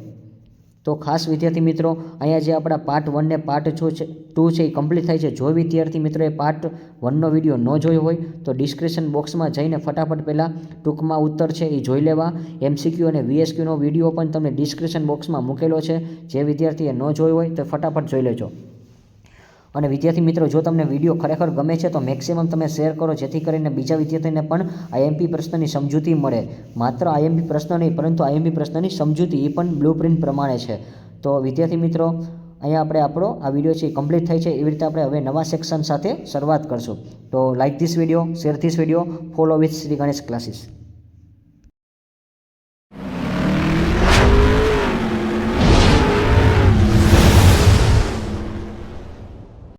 Speaker 1: તો ખાસ વિદ્યાર્થી મિત્રો, અહીંયા જે આપણા પાર્ટ 1 ને પાર્ટ 2 છે એ કમ્પ્લીટ થાય છે. જો વિદ્યાર્થી મિત્રોએ પાર્ટ 1નો વિડીયો ન જોયો હોય તો ડિસ્ક્રિપ્શન બોક્સમાં જઈને ફટાફટ પહેલાં ટૂંકમાં ઉત્તર છે એ જોઈ લેવા. MCQ અને VSQનો વિડીયો પણ તમને ડિસ્ક્રિપ્શન બોક્સમાં મૂકેલો છે. જે વિદ્યાર્થીએ ન જોયો હોય તો ફટાફટ જોઈ લેજો. અને વિદ્યાર્થી મિત્રો, જો તમને વિડીયો ખરેખર ગમે છે તો મેક્સિમમ તમે શેર કરો, જેથી કરીને બીજા વિદ્યાર્થીને પણ IMP પ્રશ્નની સમજૂતી મળે. માત્ર IMP પ્રશ્ન નહીં, પરંતુ IMP પ્રશ્નની સમજૂતી એ પણ બ્લુપ્રિન્ટ પ્રમાણે છે. તો વિદ્યાર્થી મિત્રો, અહીંયા આપણે આપણો આ વિડીયો છે એ કમ્પ્લીટ થાય છે. એવી રીતે આપણે હવે નવા સેક્શન સાથે શરૂઆત કરશું. તો like this video, share this video, follow with Shri Ganesh classes.